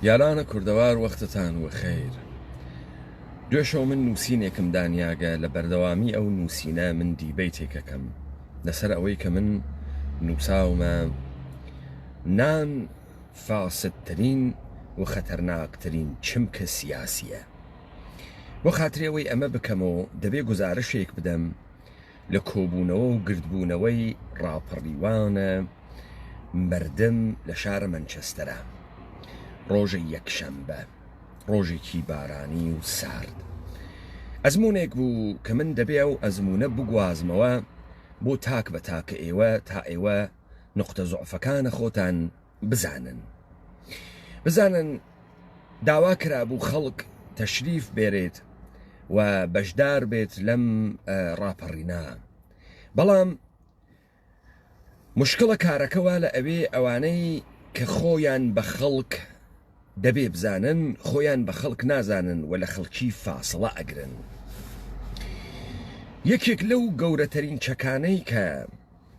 یارانە کوردەوار وەختتان وەخێر. دوێشەو من نووسینێکم دانیاگە لە بەردەوامی ئەو نووسینە من دیبەیتێکەکەم لەسەر ئەوەی کە من نووساومە نان فاسدترین و خەتەرناکترین چمکە سیاسیە. بۆ خاترێەوەی ئەمە بکەمەوە دەبێ گزارشێک بدەم لە کۆبوونەوە و گردبوونەوەی ڕاپەڕیوانە مردم لە شارە مەنچەستەرە ڕۆژی یەکشەمبە، ڕۆژێکی بارانی و سارد. ئەزمونێک بوو کە من دەبێ و ئەزمونە بگوازمەوە بۆ تاک بە تاکە ئێوە تا ئێوە نقطە زوعفەکانە خۆتان بزانن داوا کرابوو خەڵک تەشریف بێرێت و بەشدار بێت لەم ڕاپەڕینا، بەڵام مشکڵە کارەکەوە لە ئەوێ ئەوانەی کە خۆیان بە خەڵک دەبێ بزانن خۆیان بە خەڵک نازانن و لە خەڵکی فاسڵە ئەگرن. یەکێک لەو گەورەترین چەکانەی کە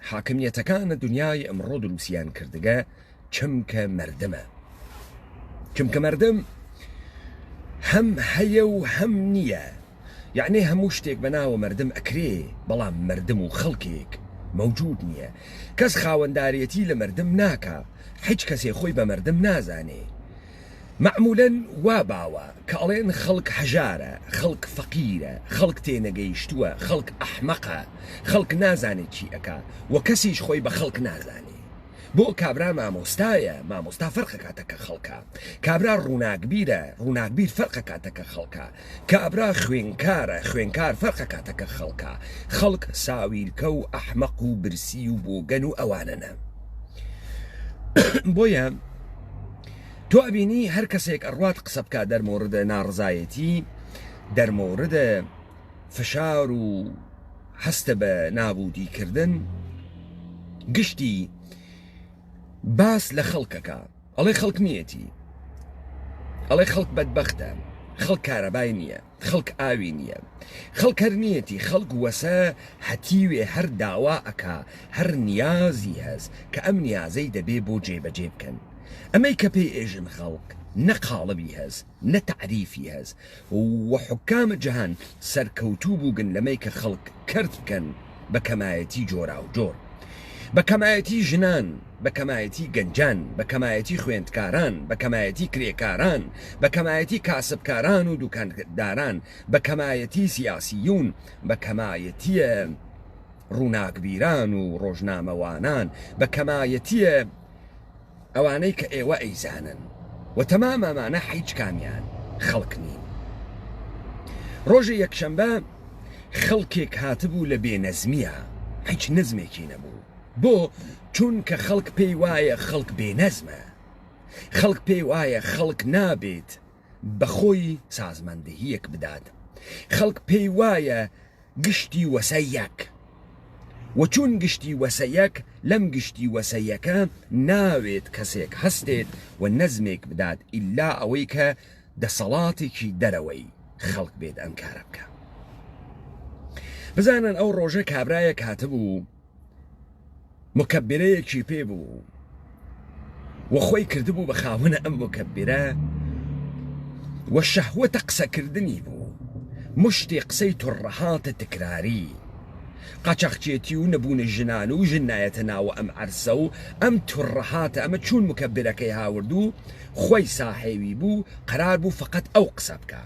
حاکمیەتەکانە دنیای ئەمڕۆ دروستیان کردگە چمکە مردمە. چمکە مردم هەم هەیە و هەم نییە، یعنی هەموو شتێک بەناوە مردم ئەکرێ، بەڵام مردم و خەڵکێک مەوجود نییە. کەس خاوەنداریەتی لە مردم ناکە، هیچ کەسێ خۆی بە مردم نازانێ. معمولاً وا باوە کە ئەڵێن خەڵک هەژارە، خەڵک فەقیرە، خەڵک تێنەگەیشتووە، خەڵک ئەحمەقە، خەڵک نازانێت چی ئەکا و کەسیش خۆی بە خەڵک نازانێ. بۆ کابرا مامۆستایە، مامۆستا فەرقە کاتەکە خەڵکە، کابرا ڕووناکبیرە، ڕووناکبیر فەرقە کاتەکە خەڵکە، کابرا خوێنکارە، خوێنکار فەرقە کاتەکە خەڵکە. خەڵک ساویرکە و ئەحمەق و برسی و بۆگەن و ئەوانەنە. بۆیە تۆ ئەبینی هەر کەسێک ئەڕوات قسە بکە دەرمۆردە ناڕزایەتی، دەرمۆردە فشار و هەستە بە نابودیکردن، گشتی باس لە خەڵکەکە، ئەڵێ خەڵک نیەتی، ئەڵێ خەڵک بەدبەختە، خەڵک کارەبای نییە، خەڵک ئاوی نییە، خەڵک هەر نیەتی، خەڵک وەسە هەتیوێ هەر داوا ئەکا، هەر نیازی هەست کە ئەم نیازەی دەبێ بۆ جێبەجێ بکەن. ئەمەی کە پێی ئێژن خەڵک نە قاڵبی هەست نە تعریفی هەست و حکامە جەهان سەرکەوتوو بووگن لەمەی کە خەڵک کرد بکەن بە کەمایەتی جۆرا و جۆر، بە کەمایەتی ژنان، بە کەمایەتی گەنجان، بە کەمایەتی خوێندکاران، بە کەمایەتی کرێکاران، بە کەمایەتی کاسبکاران و دوکانداران، بە کەمایەتی سیاسیون، بە کەمایەتیە ڕووناکبیران و ڕۆژنامەوانان، بە کەمایەتیە ئەوانەی کە ئێوە ئەیزانن و تەمام ئەمانە هیچ کامیان خەڵک نین. ڕۆژی یەکشەمبە خەڵکێک هاتبوو لە بێنەزمیە، هیچ نزمێکی نەبوو. بۆ چونکە خەڵک پێی وایە خەڵک بێنەزمە، خەڵک پێی وایە خەڵک نابێت بەخۆی سازماندەهیەک بدات، خەڵک پێی وایە گشتی وەسەیەک، و چون گشتی وەسەیەک لەم گشتی وەسەیەکە ناوێت کەسێک هەستێت و نەزمێک بدات ئیلا ئەوەی کە دەسەڵاتێکی دەرەوەی خەڵک بێت ئەم کارە بکە. بزانن ئەو ڕۆژە کابرایەک هاتبوو مکەبیرەیەکی پێ بوو و خۆی کردبوو بە خاوەنە ئەم مکەبیرە و شەهوەتە قسەکردنی بوو، مشتی قسەی توڕەهاتە تکراری، قاچاقچێتی و نەبوونە ژنان و ژنایەتە ناوە ئەم عەرسە و ئەم توڕەهاتە. ئەمە چون مکەبیرەکەی هاوردوو خۆی ساحێوی بوو، قەرار بوو فقط ئەو قسە بکە،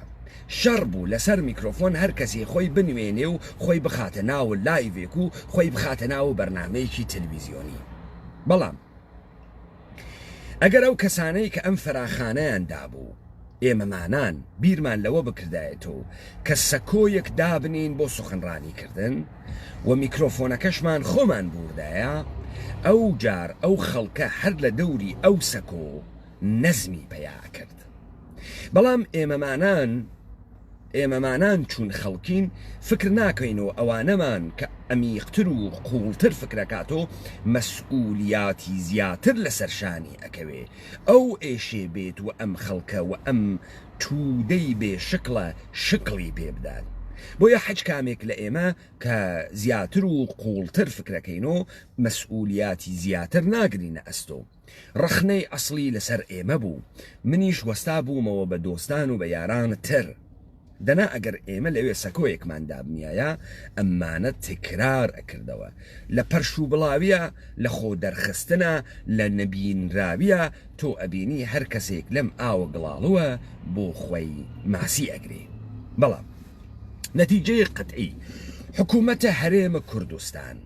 شەڕ بوو لەسەر میکرۆفۆن هەر کەسی خۆی بنوێنێ و خۆی بخاتە ناو لایڤێک و خۆی بخاتە ناو بەرنامەیەکی تەلەڤیزیۆنی. بەڵام ئەگەر ئەو کەسانەی کە ئەم فەراخانەیان دابوو ئێمەمانان بیرمان لەوە بکردایەتەوە کە سەکۆیەک دابنین بۆ سوخنڕانیکردن و میکرۆفۆنەکەشمان خۆمان بوردایە، ئەو جار ئەو خەڵکە هەر لە دەوری ئەو سەکۆ نەزمی پەیا کرد. بەڵام ئێمەمانان چون خەڵکین فکر ناکەینەوە ئەوانەمان کە ئەمیقتر و قوڵتر فکرەکاتۆ مەسئولیاتی زیاتر لەسەر شانی ئەکەوێ، ئەو ئێشێ بێت و ئەم خەڵکە و ئەم توودەی بێ شکڵە شکڵی پێ بدات. بۆیە حەج کامێک لە ئێمە کە زیاتر و قوڵتر فکرەکەینەوە مەسئولیاتی زیاتر ناگرینە ئەستۆ، ڕخنەی ئەسڵی لەسەر ئێمە بوو منیش وەستا بوومەوە بە دۆستان و بە یاران تر دەنا ئەگەر ئێمە لەوێ سەکۆیەکمان دابنیایە ئەمانە تکرار ئەکردەوە لە پەرش و بڵاویە لە خۆ دەرخستنە لە نەبینراویە تۆ ئەبینی هەر کەسێک لەم ئاوە گڵاڵووە بۆ خۆی ماسی ئەگرێ بەڵام نەتیجەی قەتعی حکوومەتە هەرێمە کوردستان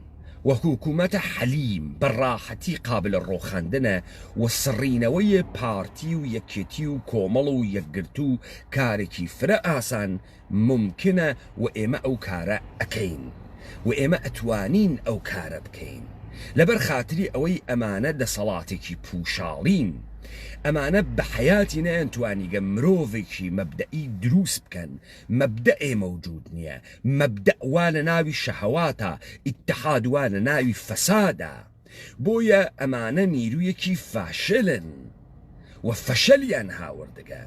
و حکوومەتە حەلیم بەڕاحەتی قابل ڕۆخاندنە و سڕینەوەی پارتی و یەکێتی و کۆمەڵ و یەکگرت و کارێکی فرە ئاسان ممکنە و ئێمە ئەو کارە ئەکەین و ئێمە ئەتوانین ئەو کارە بکەین لەبەر خاتری ئەوەی ئەمانە دەسەڵاتێکی پوشاڵین ئەمانە بە حیاتی نەیانتوانیگە مرۆڤێکی مەبدەئی دروست بکەن مەبدەئێ مەوجود نییە مەبدەء وا لە ناوی شەهەواتە ئیتحاد وا لە ناوی فەسادە بۆیە ئەمانە نیرویەکی فاشلن و فەشەلیان هاوردەگە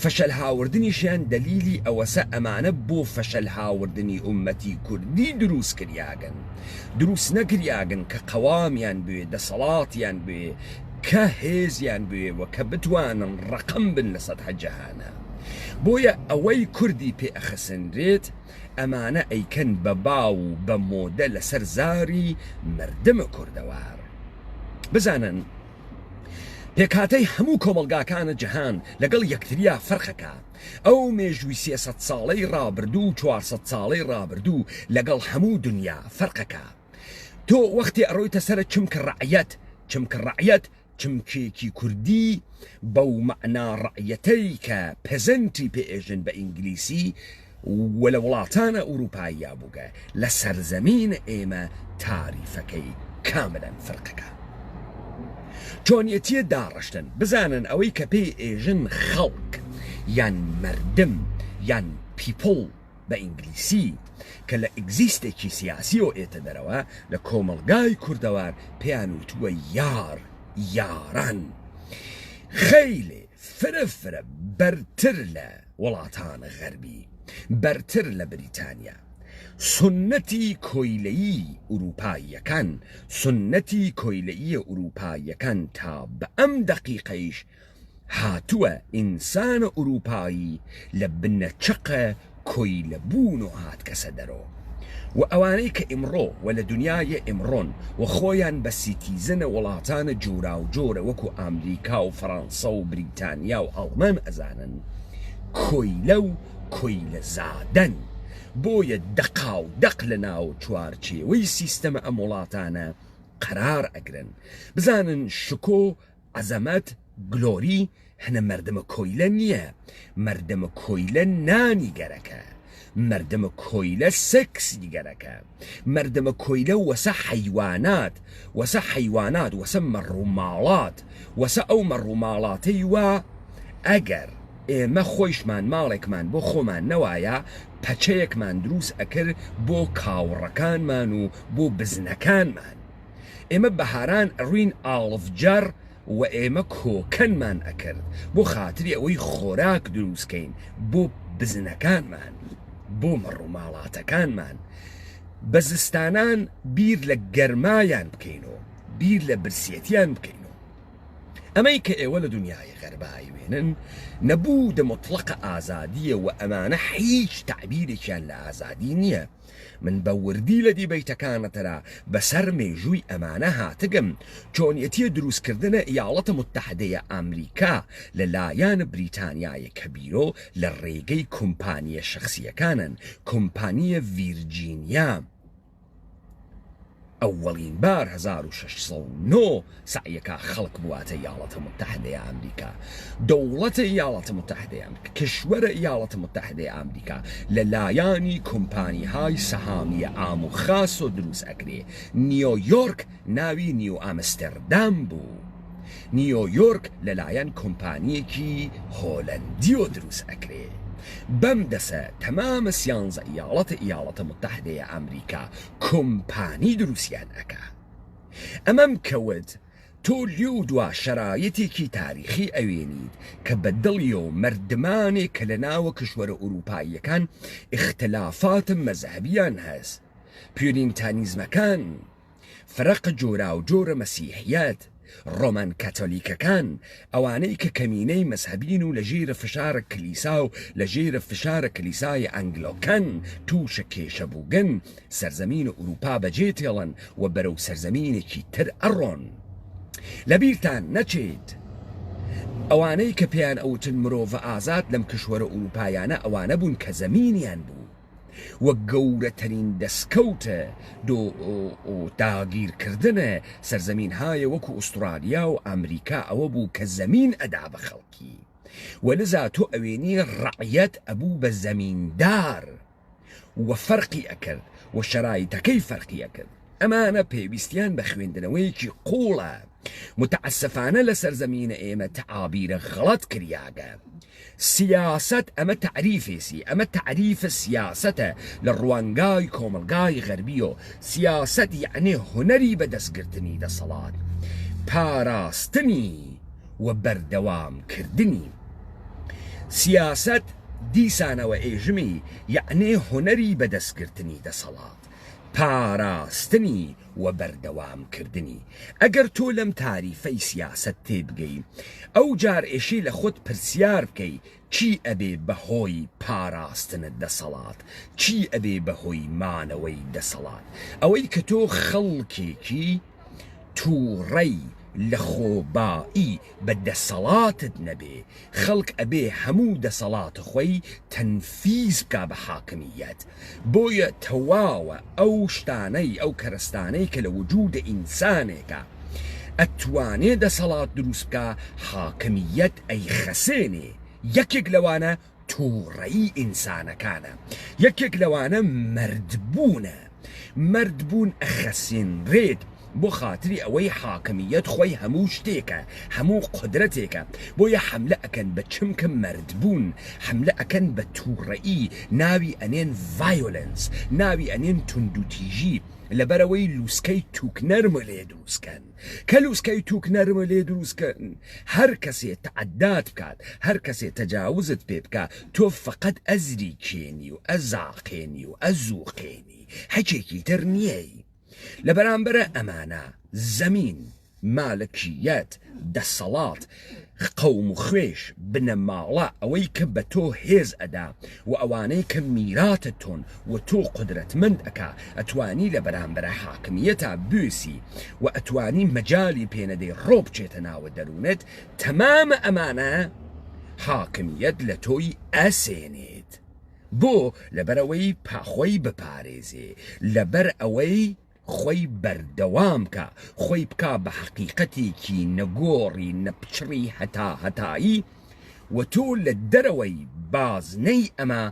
فەشەل هاوردنیشیان دەلیلی ئەوەسە ئەمانە بۆ فەشەل هاوردنی ئومەتی کوردی دروست کریاگەن دروست نەکریاگەن کە قەوامیان بوێ دەسەڵاتیان بوێ کە هێزیان بوێەوە کە بتوانن ڕقم بن لە سەدحە جەهانە بۆیە ئەوەی کوردی پێ ئەخەسەندرێت ئەمانە ئەیکەن بە باو و بە مۆدە لەسەر زاری مردمە کوردەوار بزانن پێکهاتەی هەموو کۆمەلگاکانە جەهان لەگەڵ یەکتریا فەرقەکە ئەو مێژووی 300 ساڵەی ڕابردوو و 400 ساڵەی ڕابردوو لەگەڵ هەموو دنیا فەرقەکە تۆ وەختی ئەڕۆیتە سەرە چمکە ڕەعیەت چمکێکی کوردی بەو مەعنا ڕەعیەتەی کە پەزەنتی پێئێژن بە ئینگلیسی و لە وڵاتانە ئوروپاییا بووگە لە سەرزەمینە ئێمە تاریفەکەی کاملەن فەرقەکە چۆنیەتیە داڕشتن بزانن ئەوەی کە پێی ئێژن خەڵک یان مردم یان پیپڵ بە ئینگلیسی کە لە ئگزیستێکی سیاسی و ئێتە دەرەوە لە کۆمەلگای کوردەوار پێیان وتووە یاران خەیلێ فرە بەرتر لە وڵاتانە غەربی بەرتر لە بریتانیا سنەتی کۆیلەیی ئوروپاییەکان تا بە ئەم دەقیقەیش هاتووە ئینسانە ئوروپایی لە بنەچەقە کۆیلەبوون و هات کەسە دەرەوە و ئەوانەی کە ئیمڕۆ و لە دنیای ئیمڕۆن و خۆیان بە سیتیزنە وڵاتانە جۆرا و جۆرە وەکو ئامریکا و فەڕەنسا و بریتانیا و ئەڵمان ئەزانن کۆیلە و کۆیلە زادەن بۆیە دەقا و دەق لە ناو چوارچێوەی سیستەمە ئەم وڵاتانە قەرار ئەگرن بزانن شکۆ عەزەمەت گلۆری هەنە مەردەمە کۆیلە نییە مەردەمە کۆیلە نانی گەرەکە مەردەمە کۆیلە سەکسی گەرەکە مەردەمە کۆیلە وەسە حەیوانات وەسە مەڕووماڵات وەسە ئەو مەڕووماڵاتەی وە ئەگەر ئێمە خۆیشمان ماڵێکمان بۆ خۆمان نەوایە پەچەیەکمان دروست ئەکرد بۆ کاوڕەکانمان و بۆ بزنەکانمان ئێمە بەهاران ڕوین ئاڵفجەر و ئێمە کۆکەنمان ئەکرد بۆ خاتری ئەوەی خۆراک دروستکەین بۆ بزنەکانمان بۆ مەڕووماڵاتەکانمان بە زستانان بیر لە گەرمایان بکەینەوە بیر لە برسێتیان بکەینەوە ئەمەی کە ئێوە لە دنیای غەربایی وێنن نەبوو دە مطلقە ئازادیە و ئەمانە هیچ تعبیرێکیان لە ئازادی نییە من بە وردی لە دیبەیتەکانەتەرا بەسەر مێژووی ئەمانە هاتگەم چۆنیەتیە دروستکردنە ئیاڵەتە متحدەیە ئەمریکا لەلایەن بریتانیای کەبیرۆ لە ڕێگەی کۆمپانیە شەخسیەکانن کۆمپانیە ڤیرجینیا ئەوەڵین بار 1609 سعیەکە خەڵک بواتە ئیاڵەتە متحدەیە ئەمریکا دەوڵەتە ئیاڵەتە متحدەیە ئەمریکا کشوەرە ئیاڵەتە متحدەیە ئەمریکا لەلایەنی کۆمپانیهای سەهامیە ئام و خاس و دروست ئەکرێ نیویۆرک ناوی نیو ئامستەردام بوو نیویۆرک لەلایەن کۆمپانیەکی هۆلەندیۆ دروست ئەکرێ بەم دەسە تەمامە سیانزە ئیاڵەتە متحدەیە ئەمریکا کۆمپانی دروستیان ئەکا ئەمەم کەوت تۆ لێو دوا شەرایەتێکی تاریخی ئەوێنیت کە بە دڵیە و مردمانێک کە لە ناوە کشوەرە ئوروپاییەکان اختلافاتە مەزهبیان هەست پیۆرینتانیزمەکان فرق جۆرا و جۆرە مەسیحیەت ڕۆمان کاتۆلیکەکان ئەوانەی کە کەمینەی مەسهەبین و لە ژێرە فشارە کلیسا و لە ژێرە فشارە کلیسای ئەنگلۆکەن تووشە کێشە بووگن سەرزەمین ئوروپا بەجێ تێڵن و بەرەو سەرزەمینێکی تر ئەڕۆن. لەبیرتان نەچێت ئەوانەی کە پێیان ئەوتن مرۆڤە ئازاد لەم کشوەرە ئوروپایانە ئەوانە بوون کە زەمینیان بوو وە گەورەترین دەستکەوتە داگیرکردنە سەرزەمینهایە وەکو ئوسترالیا و ئەمریکا ئەوە بوو کە زەمین ئەدا بە خەڵکی وەلذا تۆ ئەوێنی ڕەعیەت ئەبوو بە زەمیندار وە فەرقی ئەکرد و شەرایتەکەی فەرقی ئەکرد. ئەمانە پێویستیان بە خوێندنەوەیەکی قوڵە. متعسفانە لە سەرزەمینە ئێمە تەعابیرە غەڵەت کریاگە. سیاست ئەمە تعریفێسی ئەمە تعریفە سیاسەتە لە ڕوانگای کۆمەلگای غەربی و سیاست یعنی هونەری بەدەستگرتنی دەسەڵات پاراستنی و بەردەوامکردنی. سیاست دیسانەوە ئێژمی یعنی هونەری بەدەستگرتنی دەسەڵات پاراستنی و بەردەوامکردنی. ئەگەر تۆ لەم تاریفەی سیاست تێبگەی ئەو جار ئێشی لە خۆت پرسیار بکەی چی ئەبێ بەهۆی پاراستنت دەسەڵات، چی ئەبێ بەهۆی مانەوەی دەسەڵات. ئەوەی کە تۆ خەڵکێکی تووڕەی لە خۆبایی بە دەسەڵاتت نەبێ، خەڵک ئەبێ هەموو دەسەڵات خۆی تەنفیز بکا بە حاکمیەت. بۆیە تەواوە ئەو شتانەی ئەو کەرستانەی کە لە وجودە ئینسانێکە ئەتوانێ دەسەڵات دروست بکە حاکمیەت ئەی خەسێنێ. یەکێک لەوانە تووڕەیی ئینسانەکانە، یەکێک لەوانە مردبوونە. مردبوون ئەخەسێنرێت بۆ خاتری ئەوەی حاکمیەت خۆی هەموو شتێکە، هەموو قدرەتێکە. بۆیە حملە ئەکەن بە چمکە مردبوون، حملە ئەکەن بە تووڕەیی، ناوی ئەنێن ڤایۆلەنس، ناوی ئەنێن توندوتیژی لەبەرەوەی لووسکەی تووکنەرمە لێ دروستکەن. کە لووسکەی تووکنەرمە لێ دروستکەن هەر کەسێ تەعەدات بکات، هەر کەسێ تەجاوزت پێ بکە، تۆ فەقەت ئەزری کێنی و ئەزاقێنی و ئەزووقێنی، هەچێکی تر نییەی. لە بەرامبەرە ئەمانە زەمین، مالکیەت، دەسەڵات، قەوم و خوێش، بنەماڵە، ئەوەی کە بە تۆ هێز ئەدا و ئەوانەی کە میراتە تۆن و تۆ قدرەتمەند ئەکا ئەتوانی لە بەرامبەرە حاکمیەتە بوێسی و ئەتوانی مەجای پێنەدەی ڕۆ بچێتە ناوە دەروونێت. تەمامە ئەمانە حاکمیەت لە تۆی ئەسێنێت. بۆ لەبەرەوەی پاخۆی بپارێزێ، لەبەر ئەوەی خۆی بەردەوامکە، خۆی بکە بە حەقیقەتێکی نەگۆڕی نەپچڕی هەتایی و تۆ لە دەرەوەی بازنەی ئەمە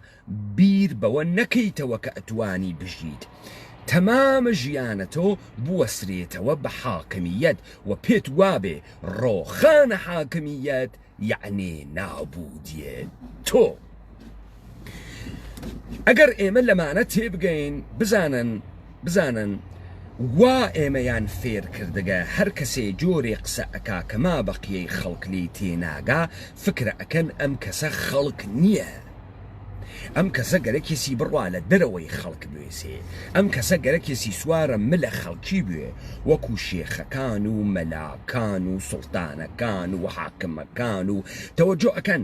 بیر بەوە نەکەیتەوە کە ئەتوانی بژیت. تەمامە ژیانە تۆ بوەسرێتەوە بە حاکمیەت و پێت وابێ ڕۆخانە حاکمیەت یعنی نابودیە تۆ. ئەگەر ئێمە لەمانە تێبگەین بزانن وا ئێمەیان فێر کردگە هەر کەسێ جۆرێ قسە ئەکا کەما بەقیەی خەڵکلی تێناگا فکرە ئەکەن ئەم کەسە خەڵک نییە. ئەم کەسە گەرەکێسی بڕوا لە دەرەوەی خەڵک بێسێ، ئەم کەسە گەرەکێسی سوارە ملە خەڵکی بوێ وەکو شێخەکان و مەلاکان و سوڵتانەکان و حاکمەکان و تەوەجۆ ئەکەن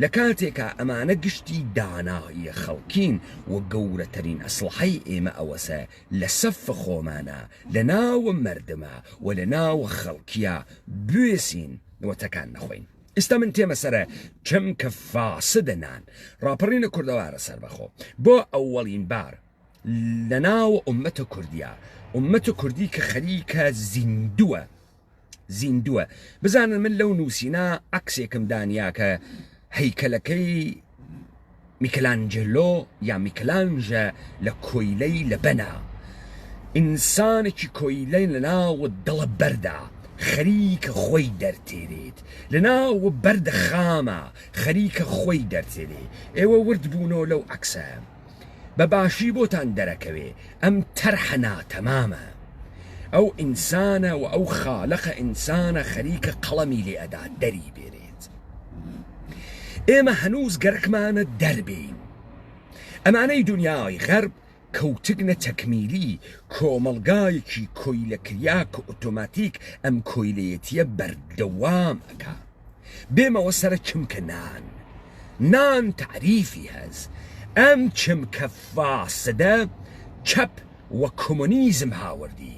لە کاتێکە ئەمانە گشتی دانایی خەڵکین و گەورەترین ئەسڵحەی ئێمە ئەوەسە لە سەف خۆمانە، لە ناوە مردمە و لە ناوە خەڵکیە بوێسین وەتەکان نەخۆین. ئێستا من تێمە سەرە چەمکە فاسدەنان ڕاپەڕینە کوردەوارە سەربەخۆ بۆ ئەوەڵین بار لە ناوە ئومەتە کوردیە، ئومەتە کوردی کە خەریکە زیندووە. بزانن من لەو نووسینا عەکسێکم دانیا کە هەیکەلەکەی میکلانجلۆ یا میکلانژە لە کۆیلەی لە بەنا، ئینسانێکی کۆیلەی لە ناوە دڵە بەردا خەریکە خۆی دەرتێرێت، لە ناوە بەردە خامە خەریکە خۆی دەرتێرێ. ئێوە ورد بوونەوە لەو عەکسە بە باشی بۆتان دەرەکەوێ ئەم تەرحە ناتەمامە. ئەو ئینسانە و ئەو خالەقە ئینسانە خەریکە قەڵەمی لێ ئەدا دەری بێرێت. ئێمە هەنووز گەرەکمانە دەربین. ئەمانەی دنیای غەرب کەوتگنە تەکمیلی کۆمەڵگایەکی کۆیلەکریا کە ئۆتۆماتیک ئەم کۆیلەیەتیە بەردەوام ئەکا بێمەوە سەرە چمکە نان تعریفی هەز ئەم چمکە فاسدە چەپ وە کۆمۆنیزم هاوردی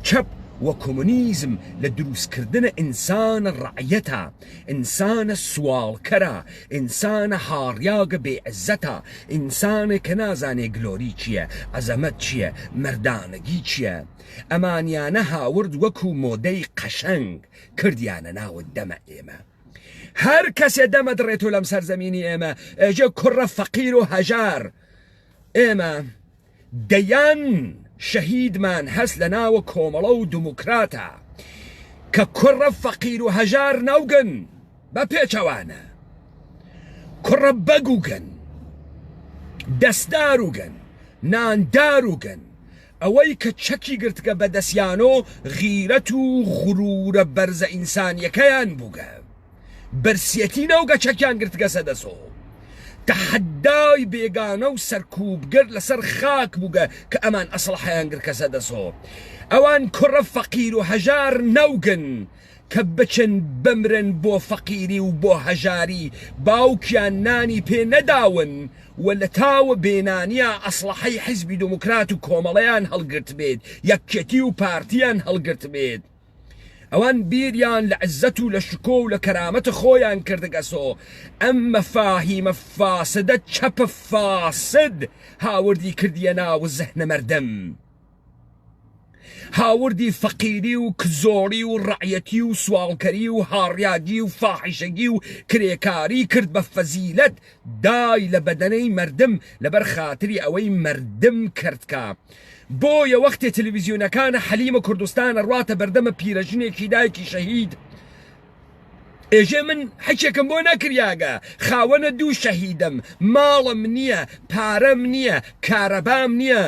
چەپ وە کۆمۆنیزم لە دروستکردنە ئینسانە ڕعیەتە ئینسانە سوالکەرە ئینسانە هاڕیاگە بێعزەتە ئینسانێک کە نازانێ گلۆری چییە عەزەمەت چییە مەردانەگی چییە ئەمانیانە هاورد وەکو مۆدەی قەشەنگ کردیانە ناوت دەمە ئێمە هەر کەسێ دەمە دڕێت و لەم سەرزەمینی ئێمە ئێجە کوڕە فەقیر و هەژار ئێمە دەیان شەهیدمان هەست لە ناوە کۆمەڵە و دموکراتە کە کوڕە فەقیر و هەژار ناوگەن بە پێچەوانە کوڕە بەگوگەن دەستداروگەن نانداروگەن ئەوەی کە چەکی گرتگە بە دەسیانۆ غیرەت و غرورە بەرزە ئینسانیەکەیان بووگە بەرسیەتی نەوگە چەکیان گرتگە سەدەسۆ تحدای بێگانە و سەرکوبگەر لەسەر خاک بووگە کە ئەمان ئەسڵحەیان گرکە سەدەسۆ ئەوان کوڕە فەقیر و هەژار نەوگن کە بچن بمرن بۆ فەقیری و بۆ هەژاری باوکیان نانی پێ نەداون و لە تاوە بێنانیە ئەسڵحەی حیزبی دموکرات و کۆمەڵەیان هەڵگرت بێت یەکێتی و پارتیان هەڵگرت بێت ئەوان بیریان لە عزەت و لە شکۆ و لە کەرامەتە خۆیان کردگەسۆ ئەم مەفاهیمە فاسدە چەپە فاسد هاوردی کردیە ناو زەهنە مەردەم هاوردی فەقیری و کزۆری و ڕعیەتی و سوالکەری و هاڕیاگی و فاحیشەگی و کرێکاری کرد بە فەزیلەت دای لە بەدەنەی مەردم لەبەر خاتری ئەوەی مەردم کردکە بۆیە وەختێ تەلەڤیزیۆنەکانە حەلیمە کوردستانە ڕواتە بەردەمە پیرەژنێکی دایکی شەهید ئێژێ من حەکێکم بۆ نەکریاگە خاوەنە دوو شەهیدم ماڵم نییە پارەم نییە کارەبام نییە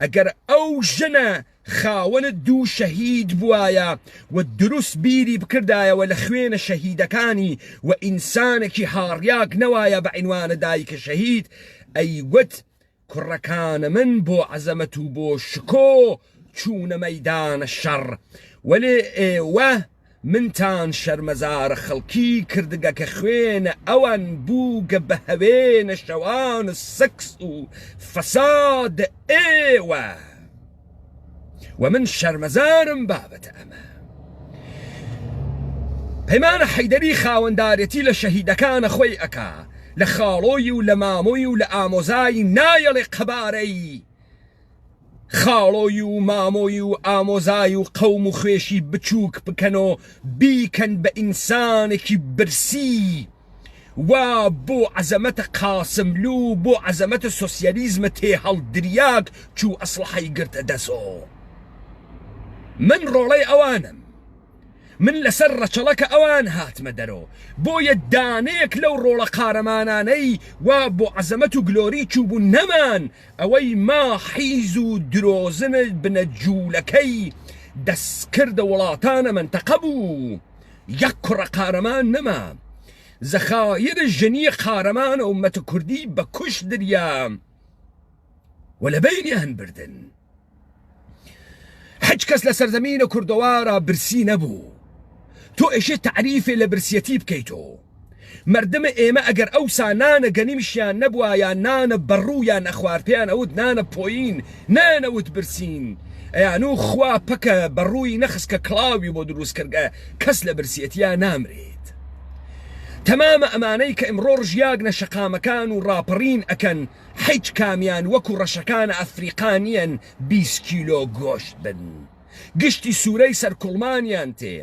ئەگەر ئەو ژنە خاوەنە دوو شەهید بوایە و دروست بیری بکردایەوە لە خوێنە شەهیدەکانی و ئینسانێکی هاڕیاک نەوایە بە عنوانە دایکە شەهید ئەیگوت کوڕەکانە من بۆ عەزەمەت و بۆ شکۆ چوونە مەیدانە شەڕ وەلێ ئێوە منتان شەرمەزارە خەڵکی کردگە کە خوێنە ئەوان بووگە بە هەوێنە شەوان سەکس و فەساد ئێوە و من شەرمەزارم بابەتە ئەمە پەیمانە حەیدەری خاوەندارەتی لە شەهیدەکانە خۆی ئەکا لە خاڵۆی و لە مامۆی و لە ئامۆزایی نایەڵێ قەبارەی خاڵۆی و مامۆی و ئامۆزای و قەوم و خوێشی بچووک بکەن و بیکەن بە ئینسانێکی برسی وا بۆ عەزەمەتە قاسملوو بۆ عەزەمەتە سۆسیالیزمە تێ هەڵدریاک چوو ئەسڵحەی گرتە دەسۆ من ڕۆڵەی ئەوانم من لەسەر ڕەچەڵەکە ئەوان هاتمە دەرۆ بۆیە دانەیەک لەو ڕۆڵە قارەمانانەی وا بۆ عەزەمەت و گلۆری چووبوو نەمان ئەوەی ما حیز و درۆزنە بنە جوولەکەی دەستکردە وڵاتانە منتەقە بوو یەک کوڕە قارەمان نەما زەخایر ژنی قارەمانە ئومەتە کوردی بە کوش دریا و لە بەینیان بردن هیچ کەس لە سەرزەمینە کوردەوارە برسی نەبوو تۆ ئێشێ تعریفێ لە برسیەتی بکەیتۆ مردمە ئێمە ئەگەر ئەوسا نانە گەنیمشیان نەبووە یان نانە بەڕوویان نەخوار پێیان ئەوت نانە پۆین نانەوت برسین ئەیان و خوا پەکە بەڕووی نەخستکە کڵاوی بۆ دروست کردگە کەس لە برسیەتیان نامرێت تەمامە ئەمانەی کە ئەمڕۆ ڕژیاگنە شەقامەکان و ڕاپەڕین ئەکەن هیچ کامیان وەکو ڕەشەکانە ئەفریقانیان 20 کیلۆ گۆشت بن گشتی سوورەی سەرکوڵمانیان تێ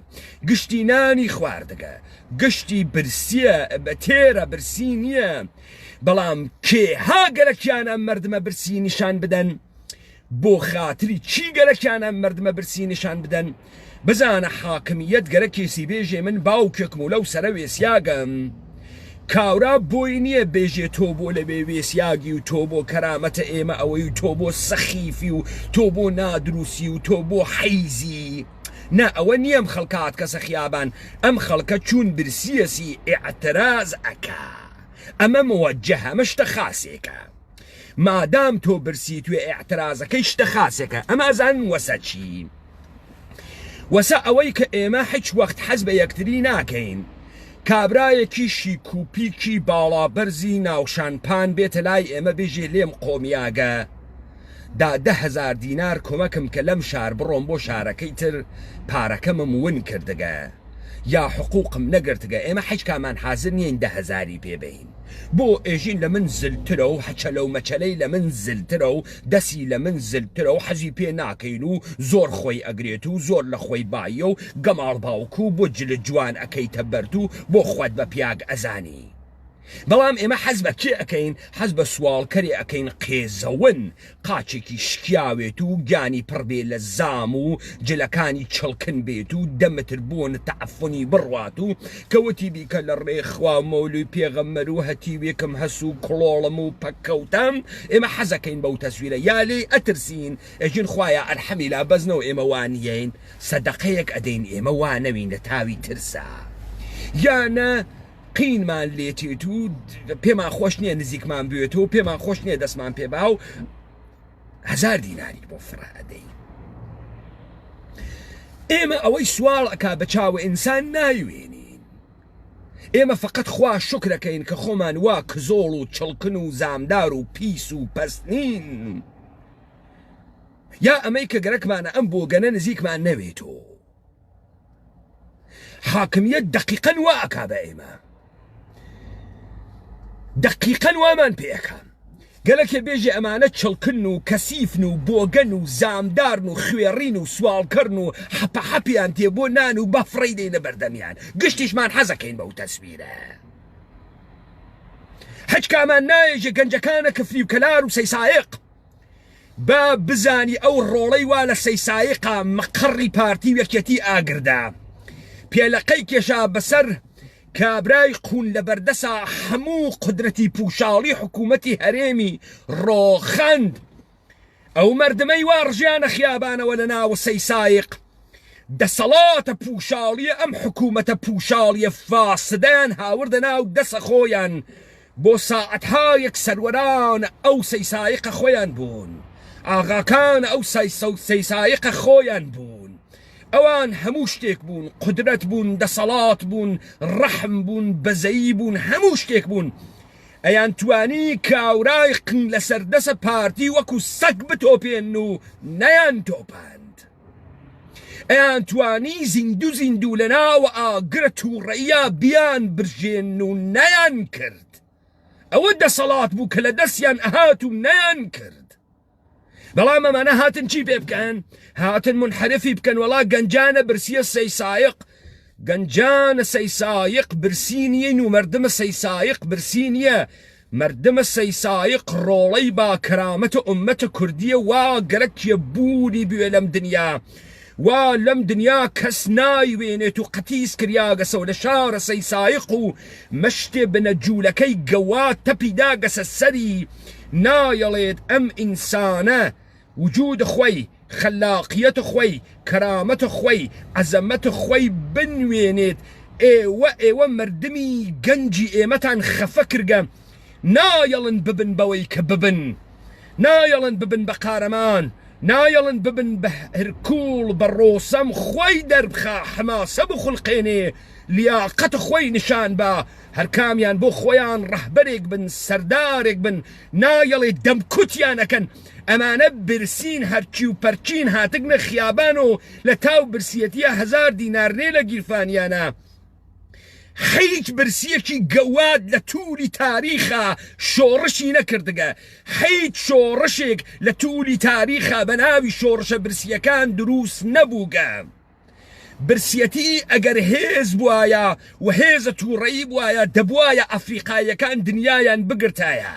گشتی نانی خواردەگە گشتی برسیە بە تێرە برسی نییە بەڵام کێها گەرەکیان ئەم مەردمە برسی نیشان بدەن بۆ خاتری چی گەرەکیان ئەم مەردمە برسی نیشان بدەن بزانە حاکمیەت گەرەکێسی بێژێ من باوکێکم و لەو سەرە وێسیاگەم کاورا بۆی نییە بێژێ تۆ بۆ لە بێ وێسیاگی و تۆ بۆ کەرامەتە ئێمە ئەوەی و تۆ بۆ سەخیفی و تۆ بۆ نادروسی و تۆ بۆ حەیزی نا ئەوە نییەم خەڵکات کەسە خیابان ئەم خەڵکە چوون برسیەسی ئێعتراز ئەکا ئەمە موەجهە مەشتە خاسێکە مادام تۆ برسی توێ ئێعترازەکەی شتە خاسێکە ئەمازان وەسە چی وەسە ئەوەی کە ئێمە هیچ وەخت حەز بە یەکتری ناکەین کابرایەکی شیک و پیکی باڵابەرزی ناوشانپان بێتە لای ئێمە بێژێ لێم قۆمیاگە دا 10,000 دینار کۆمەکم کە لەم شار بڕۆم بۆ شارەکەی تر پارەکەمم ون کردگە یا حقوقم نەگرتگە ئێمە هیچ کامان حازر نین 10,000 پێبین بۆ ئێژین لە من زلترە و هەچەلە و مەچەلەی لە من زلترە و دەسی لە من زلترە و حەزی پێ ناکەین و زۆر خۆی ئەگرێت و زۆر لە خۆی بایە و گەماڵ باوکو بۆ جلە جوان ئەەکەیتە بەرد و بۆ خۆت بە پیاگ ئەزانی بەڵام ئێمە حەز بە کێ ئەەکەین حەز بە سوالکەری ئەەکەین قێزەون قاچێکی شکیاوێت و گیانی پڕبێ لە زام و جلەکانی چڵکن بێت و دەمتر بوون تەعفنی بڕوات و کەوتی بیکە لە ڕێخوا مەولوی پێغەمبەر و هەتیوێکم هەس و کڵۆڵم و پەککەوتم ئێمە حەزەکەین بەو تەسویرە یا لێ ئەترسین ئەژین خوایە ئەرحەمیلا بەزنەوە ئێمە وانیین سەدەقەیەک ئەدەین ئێمە وانەوین لە تاوی ترسا یانە قینمان لێتێت و پێمان خۆش نییە نزیکمان بێت و پێمان خۆش نییە دەستمان پێ با و 1000 دیناری بۆ فرادەی ئێمە ئەوەی سوال ئەکا بە چاوە ئینسان نایوێنین ئێمە فقط خوا شکرەکەین کە خۆمان وا کزۆڵ و چڵکن و زامدار و پیس و پەستنین یا ئەمەی کە گەرەکمانە ئەم بۆ گەنە نزیکمان نەوێتەوە حاکمیت دقیقاً وا ئەکا بە ئێمە دقیقاً وامان پێەکەم گەلەکێ بێژێ ئەمانە چڵکن و کەسیفن و بۆگەن و زامدارن و خوێڕین و سوالکردن و حەپەحەپیان تێ بۆ نان و بەفڕەی دێنە بەردەمیان گشتیشمان حەزەکەین بەو تەسویرە هیچ کامان نایەژێ گەنجەکانە کفری و کەلار و سەیسایق با بزانی ئەو ڕۆڵەی وا لە سەیسایقا مەقڕی پارتی وەکێتی ئاگردا پێلەقەی کێشا بەسەر کابرای قون لە بەردەسا هەموو قدرەتی پوشاڵی حکوومەتی هەرێمی ڕۆخەند ئەو مەردمەی وا ڕژیانە خیابانەوە لە ناوە سەیسایق دەسەڵاتە پوشاڵیە ئەم حکوومەتە پوشاڵیە فاسدەیان هاوردە ناو دەسە خۆیان بۆ ساعەتهایەک سەروەران ئەو سەیسایقە خۆیان بوون ئاغاکان ئەو سەیسایقە خۆیان بوون ئەوان هەموو شتێک بوون قدرەت بوون دەسەڵات بوون ڕەحم بوون بەزەیی بوون هەموو شتێک بوون ئەیان توانی کاورای قن لەسەر دەسە پارتی وەکو سەگ بتۆپێن و نەیان تۆپاند ئەیان توانی زیندوو لە ناوە ئاگرە تووڕەیە بیان برژێن و نەیان کرد ئەوە دەسەڵات بوو کە لە دەستیان ئەهات و نەیان کرد بەڵام ئەمانە هاتن چی پێ بکەن هاتن منحرفی بکەن وەڵا گەنجانە برسیە سەیسایق گەنجانە سەیسایق برسی نیە و مەردمە سەیسایق برسی نییە مەردمە سەیسایق ڕۆڵەی با کەرامەتە ئومەتە کوردیە وا گەرەکیە بوونی بوێ لەم دنیا وا لەم دنیا کەس نایوێنێت و قەتیس کریاگەسە و لە شارە سەیسایق و مەشتێ بنە جوولەکەی گەوا تەپیدا گەسە سەری نایەڵێت ئەم ئینسانە وجود خۆی خلاقیەت خۆی کەرامەت خۆی عەزەمەت خۆی بنوێنێت ئێوە مردمی گەنجی ئێمەتان خەفە کردگە نایەڵن ببن بەوەی کە ببن نایەڵن ببن بە قارەمان نایەڵن ببن بە هەرکوڵ بە ڕۆسەم خۆی دەربخە حەماسە بخولقێنێ لیاقەت خۆی نیشان بە هەر کامیان بۆ خۆیان ڕەهبەرێک بن سەردارێک بن نایەڵێ دەمکوتیان ئەکەن ئەمانە برسین هەرچی و پەرچین هاتگنە خیابان و لە تاو برسیەتیە 1000 دینار نێ لە گیرفانیانە هیچ برسیەکی گەواد لە توولی تاریخە شۆڕشی نەکردگە هیچ شۆڕشێک لە توولی تاریخە بە ناوی شۆڕشە برسیەکان دروست نەبووگە برسیەتی ئەگەر هێز بوایە و هێزە تووڕەیی بوایە دەبوایە ئەفریقایەکان دنیایان بگرتایە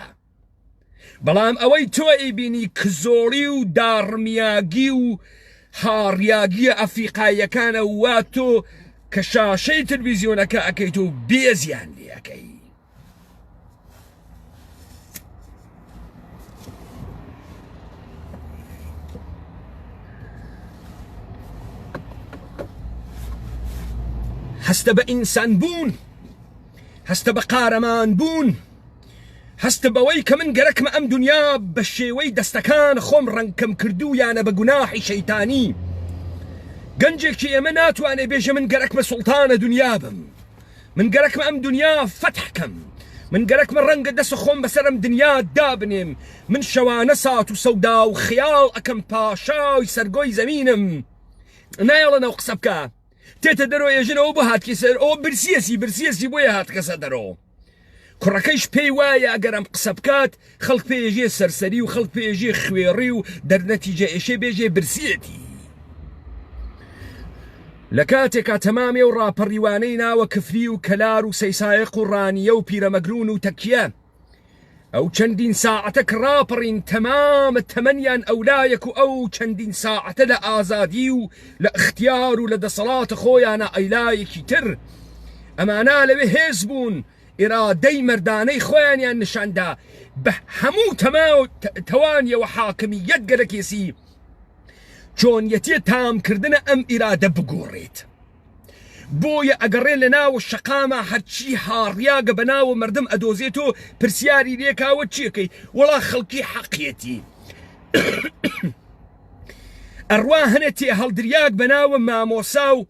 بەڵام ئەوەی تۆ ئەیبینی کزۆڵی و داڕمیاگی و هاڕیاگیە ئەفریقایەکانە وا تۆ کە شاشەی تلڤیزیۆنەکە ئەەکەیت و بێزیان لێەکەی هەستە بە ئینسان بوون هەستە بە قارەمان بوون هەست بەوەی کە من گەرەکمە ئەم دنیا بە شێوەی دەستەکان خۆم ڕەنکەم کردو یانە بە گوناحی شەیتانی گەنجێکی ئێمە ناتوانێ بێژە من گەرەکمە سوڵتانە دنیا بم من گەرەکمە ئەم دنیا فتحکەم من گەرەکمە ڕەنگە دەست خۆم بەسەرم دنیا دابنێم من شەوانە سات و سەودا و خیاڵ ئەکەم پاشاوی سەرگۆی زەمینم نایەڵە نەو قسە بکە تێتە دەرۆ ێژنەوە بۆ هاتکی سەر ئەو برسیەسی بۆیە هاتکەسە دەرۆ کوڕەکەیش پێی وایە ئەگەرم قسە بکات خەڵک پێژێ سەرسەری و خەڵک پێژێ خوێڕی و دەرنەتیجە ئێشێ بێژێ برسیەتی لە کاتێکا تەمامێ و ڕاپەڕیوانەی ناوە کفری و کەلار و سەیسایق و ڕانیە و پیرەمەگرون و تەکیە ئەو چەندین ساعەتە کە ڕاپەڕین تەمامە تەمەنیان ئەولایەک و ئەو چەندین ساعەتە لە ئازادی و لە اختیار و لە دەسەڵاتە خۆیانە ئەیلایەکی تر ئەمانە لەوێ هێز بوون ئێرادەی مەردانەی خۆیانیان نیشاندا بە هەموو تەوانیەوە حاکمیەت گەرەکێسی چۆنیەتیە تامکردنە ئەم ئیرادە بگۆڕێت بۆیە ئەگەڕێ لە ناوە شەقامە هەرچی هاڕیاگە بە ناوە مردم ئەدۆزێت و پرسیاری لێکاوە چیەکەی وەڵا خەڵکی حەقیەتی ئەڕوا هەنێتێ هەڵدریاک بە ناوە مامۆسا و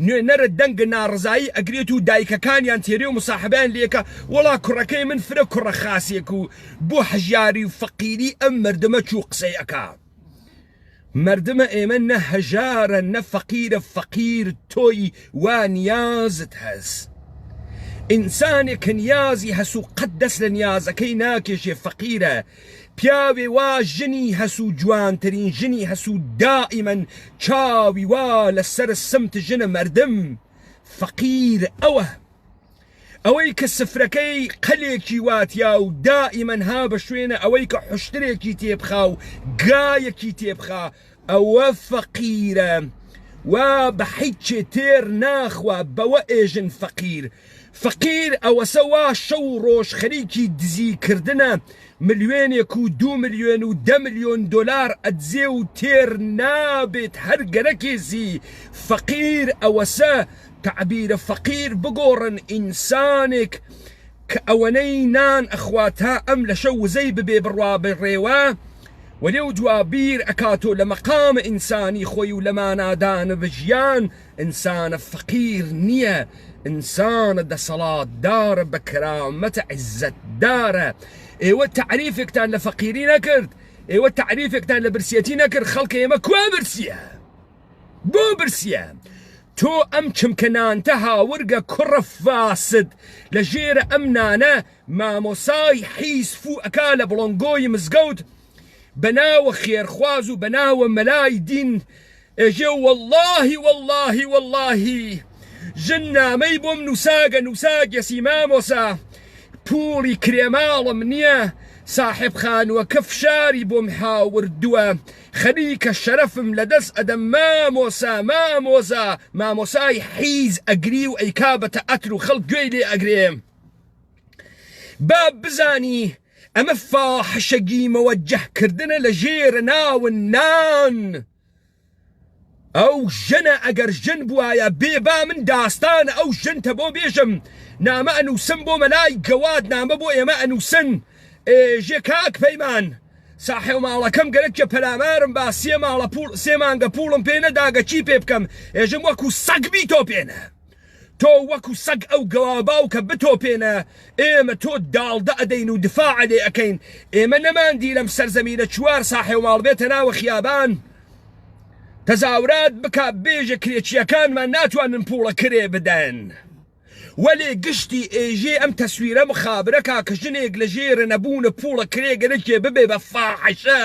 نوێنەرە دەنگە ناڕزایی ئەگرێت و دایکەکانیان تێرێ و مساحبیان لێکە وەڵا کوڕەکەی من فرە کوڕە خاسێک و بۆ هەژاری و فەقیری ئەم مردمە چوو قسەی ئەکا مردمە ئێمە نە هەژارە نە فەقیرە فەقیر تۆی وا نیازت هەز ئینسانێک کە نیازی هەس و قەت دەست لە نیازەکەی ناکێشێ فەقیرە پیاوێ وا ژنی هەس و جوانترین ژنی هەس و دائیمەن چاوی وا لەسەر سمت ژنە مردم فەقیر ئەوەی کە سفرەکەی قەلێکی واتیا و دائیمەن ها بە شوێنە ئەوەی کە حشترێکی تێبخا و گایەکی تێبخا ئەوە فەقیرە وا بە هیچێ تێر ناخوا بەوە ئێژن فەقیر ئەوەسە وا شەو ڕۆژ خەریکی دزیکردنە ملیۆنێک و 2 ملیۆن و 10 ملیۆن دۆلار ئەدزێ و تێر نابێت هەر گەرەکێزی فەقیر ئەوەسە تعبیرە فەقیر بگۆڕن ئینسانێک کە ئەوەنەی نان ئەخواتە ئەم لە شەو وزەی ببێ بڕوا بڕێوە وەلێو جوابیر ئەکاتۆ لە مەقام ئینسانی خۆی و لە مانادانە بژیان ئینسانە فەقیر نییە ئینسانە دەسەڵاتدارە بە کرامەتە عیزەتدارە ئێوە تعریفێکتان لە فەقیری نەکرد ئێوە تعریفێکتان لە برسیەتی نەکرد خەڵکە ئێمە کوا برسیە بۆ برسیە تۆ ئەم چمکەنانتە هاورگە کوڕە فاسد لە ژێرە ئەم نانە مامۆسای حیزف و ئەکا لە بڵۆنگۆی مزگەوت بەناوە خێرخواز و بەناوە مەلای دین ئێژێ واللهی ژن نامەی بۆم نووساگەسی مامۆسا پوڵی کرێماڵم نییە صاحب خانووەکە فشاری بۆم هاوردووە خەریکە شەرەفم لەدەست ئەدەم مامۆسای حیز ئەگری و ئەیکا بە تەئەتر و خەڵک گوێی لێ ئەگرێم با بزانی ئەمە فاحشەگی مەوەجەهکردنە لە ژێرە ناون نان ئەو ژنە ئەگەر ژن بوایە بێبا من داستانە ئەو ژنتە بۆ بێژم نامە ئەنووسم بۆ مەلای گەواد نامە بۆ ئێمە ئەنووسن ژێ کاک پەیمان ساحێ ماڵەکەم گەرەکە پەلامارم با 3 مانگە پوڵم پێ نەداگە چی پێ بکەم ئێژم وەکو سەگ بی تۆپێنە تۆ وەکو سەگ ئەو گەواباو کە بتۆپێنە ئێمە تۆ داڵدە ئەدەین و دفاع لێ ئەەکەین ئێمە نەماندی لەم سەرزەمینە چوار ساحێ ماڵ بێتە ناوە خیابان تەزاورات بکە بێژە کرێچیەکانمان ناتوانن پوڵە کرێ بدەن وەلێ گشتی ئێژێ ئەم تەسویرە مخابرەکە کە ژنێک لە ژێرە نەبوونە پوڵە کرێگەرەکێ ببێ بە فاحشە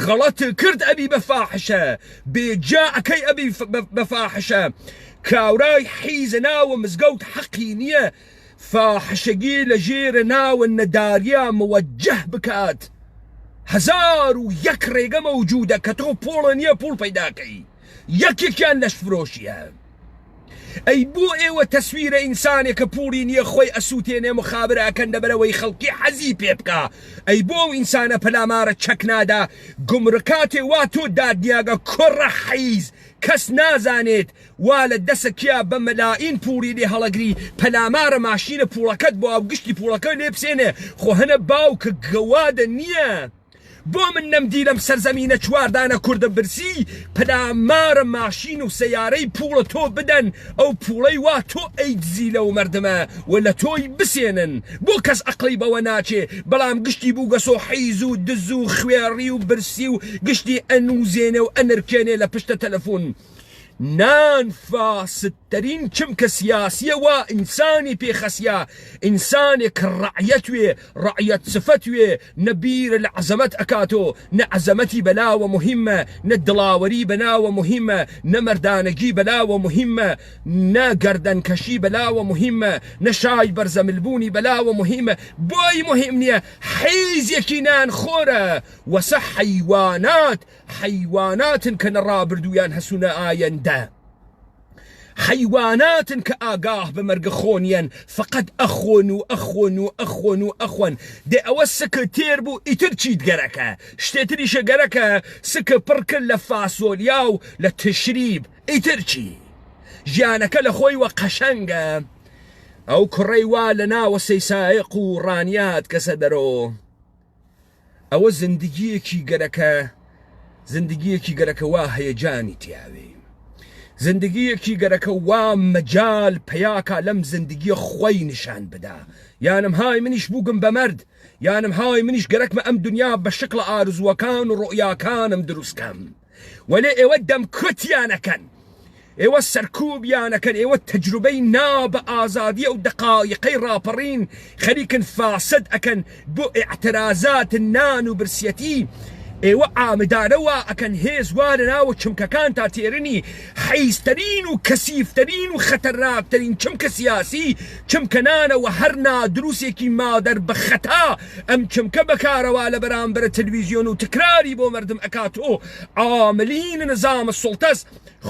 غەڵەت کرد ئەبی بە فاحشە بێجا ئەەکەی ئەبی بە فاحشە کاورای حیزە ناوە مزگەوت حەقی نییە فاحشەگی لە ژێرە ناوە نەداریە مەوەجەه بکات 1001 ڕێگە مەوجودە کە تۆ پوڵە نییە پوڵ پەیداکەی یەکێکیان لەش فرۆشیە ئەی بۆ ئێوە تەسویرە ئینسانێکە پوڵی نییە خۆی ئەسووتێنێ مخابراکەن دەبەرەوەی خەڵکی حەزی پێ بکە ئەی بۆ ئینسانە پەلامارە چەک نادا گومڕکاتێ وا تۆ دادنیاگە کوڕە حەیز کەس نازانێت وا لە دەسەکیا بە مەلائین پوڵی لێ هەڵەگری پەلامارە ماشینە پوڵەکەت بۆ ئەو گشتی پوڵەکە لێ بسێنێ خۆ هەنە باوکە گەوادە نییە بۆ من نەمدی لەم سەرزەمینە چواردانە کوردە برسی پەلامارە ماشین و سەیارەی پوڵە تۆ بدەن ئەو پوڵەی وا تۆ ئەیدزی لەو مەردمە و لە تۆی بسێنن بۆ کەس عەقڵی بەوە ناچێ بەڵام گشتی بوو گەسۆ حەیز و دز و خوێڕی و برسی و گشتی ئەنووزێنێ و ئەنرکێنێ لە پشتە تەلەفۆن نان فاسدترین چمکە سیاسیە وا ئینسانی پێخەسیە ئینسانێک کە ڕەعیەت وێ ڕەعیەت سفەت وێ نەبیرە لە عەزەمەت ئەکاتۆ نە عەزەمەتی بەناوە مهمە نە دڵاوەری بەناوە مهمە نە مەردانەگی بەناوە مهمە نە گەردەنکەشی بەناوە مهمە نە شای بەرزەملبوونی بەناوە مهمە بۆی مهم نییە حەیزێکی نانخۆرە وەسە حەیواناتن کە نەڕابردوویان هەسوونە ئایەندە حیواناتن کە ئاگاه بە مەرگە خۆنیان فقط ئەخۆن و ئەخۆن و ئەخۆن و ئەخۆن دێ ئەوە سکە تێر بوو ئیتر چیت گەرەکە شتێتریشە گەرەکە سکە پڕکرد لە فاسۆلیا و لە تشریب ئیتر چی ژیانەکە لە خۆی وە قەشەنگە ئەو کوڕەی وا لە ناوە سەیسایق و ڕانیات کەسە دەرۆ ئەوە زندگیەکی گەرەکە وا هەیەجانی تیاوێ زندگیەکی گەرەکە وا مەجال پەیاکە لەم زندگیە خۆی نیشان بدا یانم های منیش بووگم بە مەرد یانم های منیش گەرەکمە ئەم دنیا بە شکڵ ئارزووەکان و ڕۆیاکانم دروستکەم وەلێ ئێوە دەمکوتیانەکەن ئێوە سەرکوبیانەکەن ئێوە تەجروبەی نا بە ئازادیە و دقایقەی ڕاپەڕین خەریکن فاسد ئەکەن بۆ ئیعترازات نان و برسیەتی ئێوە ئامدارەوە ئەکەن هێز وا لە ناوە چمکەکان تا تێرنی حەیزترین و کەسیفترین و خەتەرناکترین چمکە سیاسی چمکەنانەوە هەر نادرووسێکی مادەر بە خەتا ئەم چمکە بەکارەوە لە بەرامبەرە تەلەڤیزیۆن و تکراری بۆ مەردم ئەکاتۆ عاملین نظامە سوڵتەس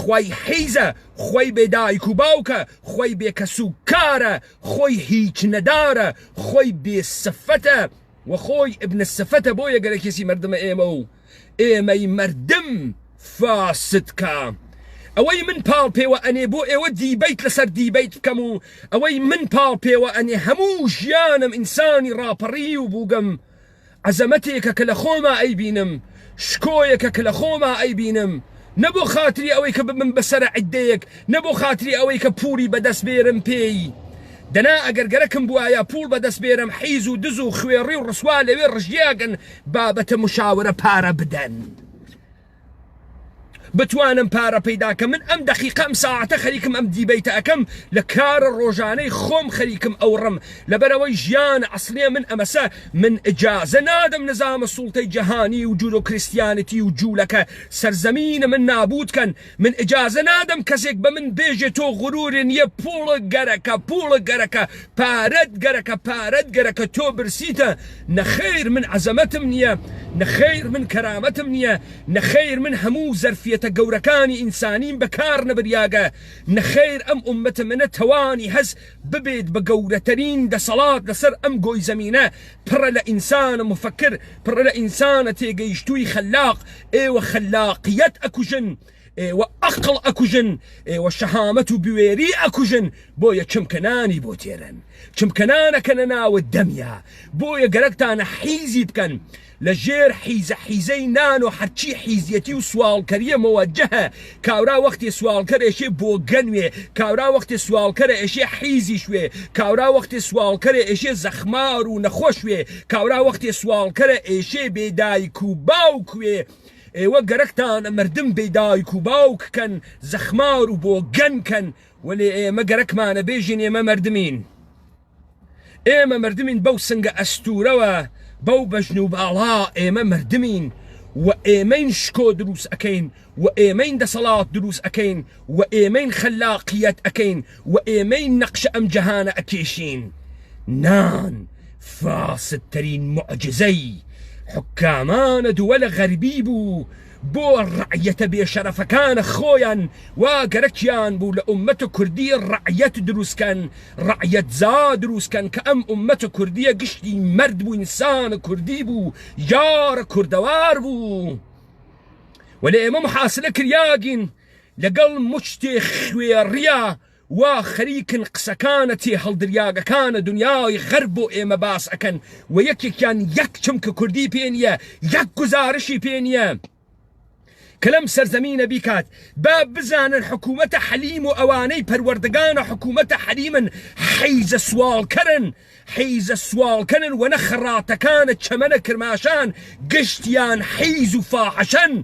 خۆی حەیزە خۆی بێدایک و باوکە خۆی بێکەسوکارە خۆی هیچ نەدارە خۆی بێسەفەتە وخۆی ابن السەفەتە بۆ یەگەرە کەسی مردمە ئێمە و ئێمەی مردم فاسدکە ئەوەی من پاڵ پێوە ئەنێ بۆ ئێوە دیبەیت لەسەر دیبەیت بکەم و ئەوەی من پاڵ پێوە ئەنێ هەموو ژیانم ئینسانی ڕاپەڕی و بووگەم عەزەمەتێکە کە لە خۆما ئەیبینم شکۆیەکە کە لە خۆما ئەیبینم نەبۆ خاتری ئەوەی کە ببم بەسەرە عیدەیەک نەبۆ خاتری ئەوەی کە پووری بەدەست بێرم پێی دەنا ئەگەر گەرەکم بوایە پوڵ بەدەست بێرم حیز و دز و خوێڕی و ڕسوا لەوێ ڕژیاگەن بابەتە مشاورە پارە بدەن بتوانم پارە پەیداکە من ئەم دەقیقە ئەم ساعەتە خەریکم ئەم دیبەیتە ئەەکەم لە کارە ڕۆژانەی خۆم خەریکم ئەوڕم لەبەرەوەی ژیان ئەسڵێ من ئەمەسە من ئجازە نادەم نظامە سوڵتەی جەهانی و جوولۆ کریستیانەتی و جوولەکە سەرزەمینە من نابودکەن من ئجازە نادەم کەسێک بە من بێژێت تۆ غورورێ نییە پوڵە گەرەکە پارەت گەرەکە تۆ برسیتە نەخێر من عەزەمەتم نییە نەخێر من کەرامەتم نییە نەخێر من هەموو زەرفیەتە گەورەکانی ئینسانیم بەکار نەبریاگە نەخێر ئەم ئومەتە منە تەوانی هەز ببێت بە گەورەترین دەسەڵات لەسەر ئەم گۆی زەمینە پڕە لە ئینسانە مفەکر پڕە لە ئینسانە تێگەیشتووی خەلاق ئێوە خەلاقیەت ئەکوژن ئێوە ئەقڵ ئەکوژن ئێوە شەهامەت و بوێری ئەکوژن بۆیە چمکەنانی بۆ تێرن چمکەنانەکەنە ناوە دەمیا بۆیە گەرەکتانە حیزی بکەن لەژێر حیزەی نان و هەرچی حیزیەتی و سوالکەریە مەوەجهە کاورا وەختی سوالکەر ئێشێ بۆ گەنوێ کاورا وەختی سوالکەرە ئێشێ حیزی شوێ کاورا وەختی سوالکەرە ئێشێ زەخمار و نەخۆشوێ کاورا وەختی سوالکەرە ئێشێ بێدایک و باوکوێ ئێوە گەرەکتانە مردم بێدایک و باوککەن زەخمار و بۆ گەنکەن وەلێ ئێمە گەرەکمانە بێژین ئێمە مردمین بەو سنگە ئەستورەوە بەو بەژن و باڵا ئێمە مردمین و ئێمەین شکۆ دروست ئەەکەین و ئێمەین دەسەڵات دروست ئەەکەین و ئێمەین خەلاقیەت ئەەکەین و ئێمەین نەقشە ئەم جەهانە ئەکێشین نان فاسدترین معجزەی حکامانە دووەلە غەربی بوو بۆ ڕەعیەتە بێشەرەفەکانە خۆیان وا گەرەکیان بوو لە ئومەتە کوردی ڕەعیەت دروستکەن ڕەعیەت زا دروستکەن کە ئەم ئومەتە کوردیە گشتی مرد بوو ئینسانە کوردی بوو یارە کوردەوار بوو وەلێ ئێمە محاسلە کریاگین لەگەڵ مشتێ خوێڕیە وا خەریکن قسەکانە تێ هەڵدریاگەکانە دنیای غەرب بۆ ئێمە باس ئەکەن و یەکێکیان یەک چمکە کوردی پێ نییە یەک گزارشی پێ نییە کە لەم سەرزەمینە بیکات با بزانن حکوومەتە حەلیم و ئەوانەی پەروەردەگانە حکوومەتە حەلیمن حەیزە سوالکەرن و نە خەڕاتەکانە چەمەنە کرماشان گشتیان حەیز و فاحەشەن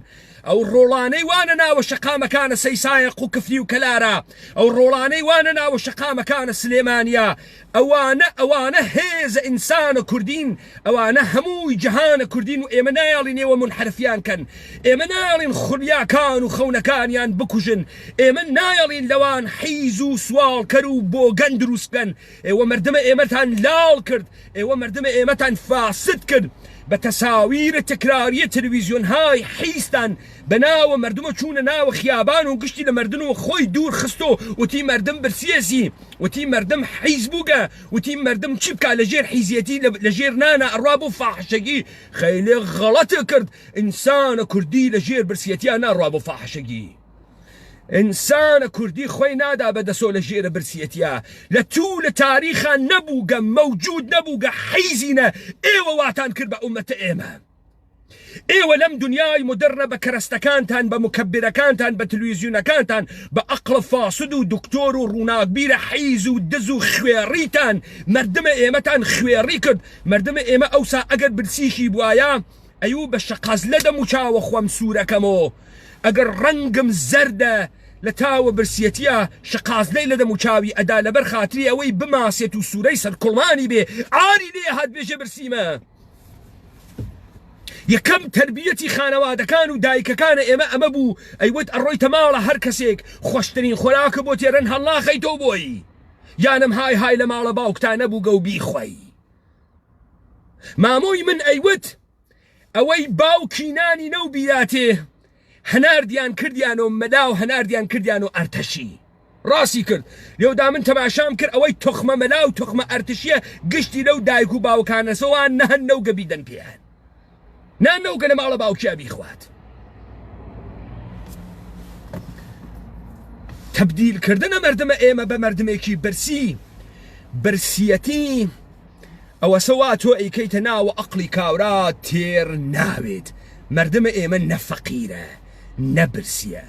ئەو ڕۆڵانەی وانە ناوە شەقامەکانە سەیسایق و کفری و کەلارە ئەو ڕۆڵانەی وانە ناوە شەقامەکانە سلێمانیە ئەوانە هێزە ئینسانە کوردین ئەوانە هەمووی جەهانە کوردین و ئێمە نایاڵینەوە منحرفیان کەن ئێمە نایاڵین خوریاکان و خەونەکانیان بکوژن ئێمە نایاڵین لەوان حیز و سوالکەر و بۆگەن دروست بکەن ئێوە مردمە ئێمەتان لاڵ کرد ئێوە مردمە ئێمەتان فاسد کرد بە تەساویرە تەکراریە تەلەڤیزیۆنهای حیستان بەناوە مردمە چوونە ناوە خیابان و گشتی لە مردن و خۆی دوور خستۆ وتی مردم برسیێزی وتی مردم حیز بووگە وتی مردم چی بکە لەژێر حیزیەتی لەژێر نانە ئەڕوا بۆ فاحشەگی خەیلێ غەڵەتە کرد ئینسانە کوردی لەژێر برسیەتیان ناڕوا بۆ فاحشەگی ئینسانە کوردی خۆی نادا بەدەسۆ لە ژێرە برسیەتیە لە تو لە تاریخان نەبووگە مەوجود نەبووگە حیزینە ئێوە واتان کرد بە ئومەتە ئێمە ئێوە لەم دنیای مدرنە بە کەرەستەکانتان بە مکەبرەکانتان بە تەلەڤیزیۆنەکانتان بە ئەقڵە فاسد و دکتۆر و ڕووناکبیرە حیز و دز و خوێڕیتان مردمە ئێمەتان خوێڕی کرد مردمە ئێمە ئەوسا ئەگەر برسیشی بوایە ئەیوو بە شەقەزلە دەموچاوە خۆم سوورەکەمەوە ئەگەر ڕەنگم زەردە لە تاوە برسیەتیە شەقازلەی لە دەموچاوی ئەدا لەبەر خاتری ئەوەی بماسێت و سوورەی سەرکوڵمانی بێ ئاری لێ هات بێژە برسیمە یەکەم تربیەتی خانەوادەکان و دایکەکانە ئێمە ئەمە بوو ئەیوت ئەڕۆیتە ماڵە هەر کەسێک خۆشترین خۆراکە بۆ تێرەن هەڵناخەیتەوە بۆی یانم های لە ماڵە باوکتان نەبووگە و بیخۆی مامۆی من ئەیوت ئەوەی باوکی نانی نەو بیاتێ هەناردیان کردیان و مەلا و هەناردیان کردیان و ئەرتەشی ڕاستی کرد لێودا من تەماشام کرد ئەوەی تۆخمە مەلا و تۆخمە ئەرتشیە گشتی لەو دایک و باوکانەسەوان نەهەن نەوگە بیدەن پێیان نانەوگە لە ماڵە باوکیا بیخوات تەبدیلکردنە مردمە ئێمە بە مردمێکی برسیەتی ئەوە سەوا تۆ ئەیکەیتە ناوە ئەقڵی کاورا تێر ناوێت مردمە ئێمە نەفەقیرە نەبرسیە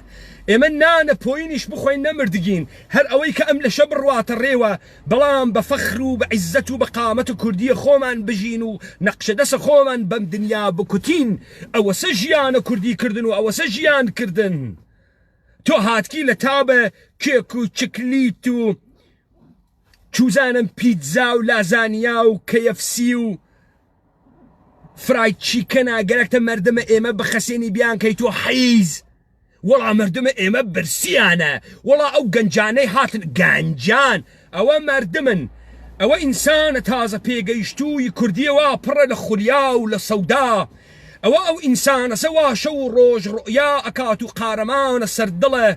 ئێمە نانە پۆینیش بخۆین نەمردگین هەر ئەوەی کە ئەم لەشە بڕواتە ڕێوە بەڵام بە فەخر و بە عیزەت و بە قامەت و کوردیە خۆمان بژین و نەقشەدەسە خۆمان بەم دنیا بکوتین ئەوەسە ژیانە کوردی کردن و ئەوەسە ژیان کردن تۆ هاتکی لە تابە کێک و چکلیت و چوزانم پیتزا و لازانیا و کەیەفسی و فرای چیکەنە گەرەکتە مردمە ئێمە بەخەسێنی بیان کەی تۆ حەیز وەڵا مردمە ئێمە برسیانە وەڵا ئەو گەنجانەی هاتن گەنجان ئەوە مردمن ئەوە ئینسانە تازە پێگەیشتووی کوردیەوە پڕە لە خولیا و لە سەودا ئەوە ئەو ئینسانە سەوا شەو و ڕۆژ ڕؤیا ئەکات و قارەمانە سەردڵە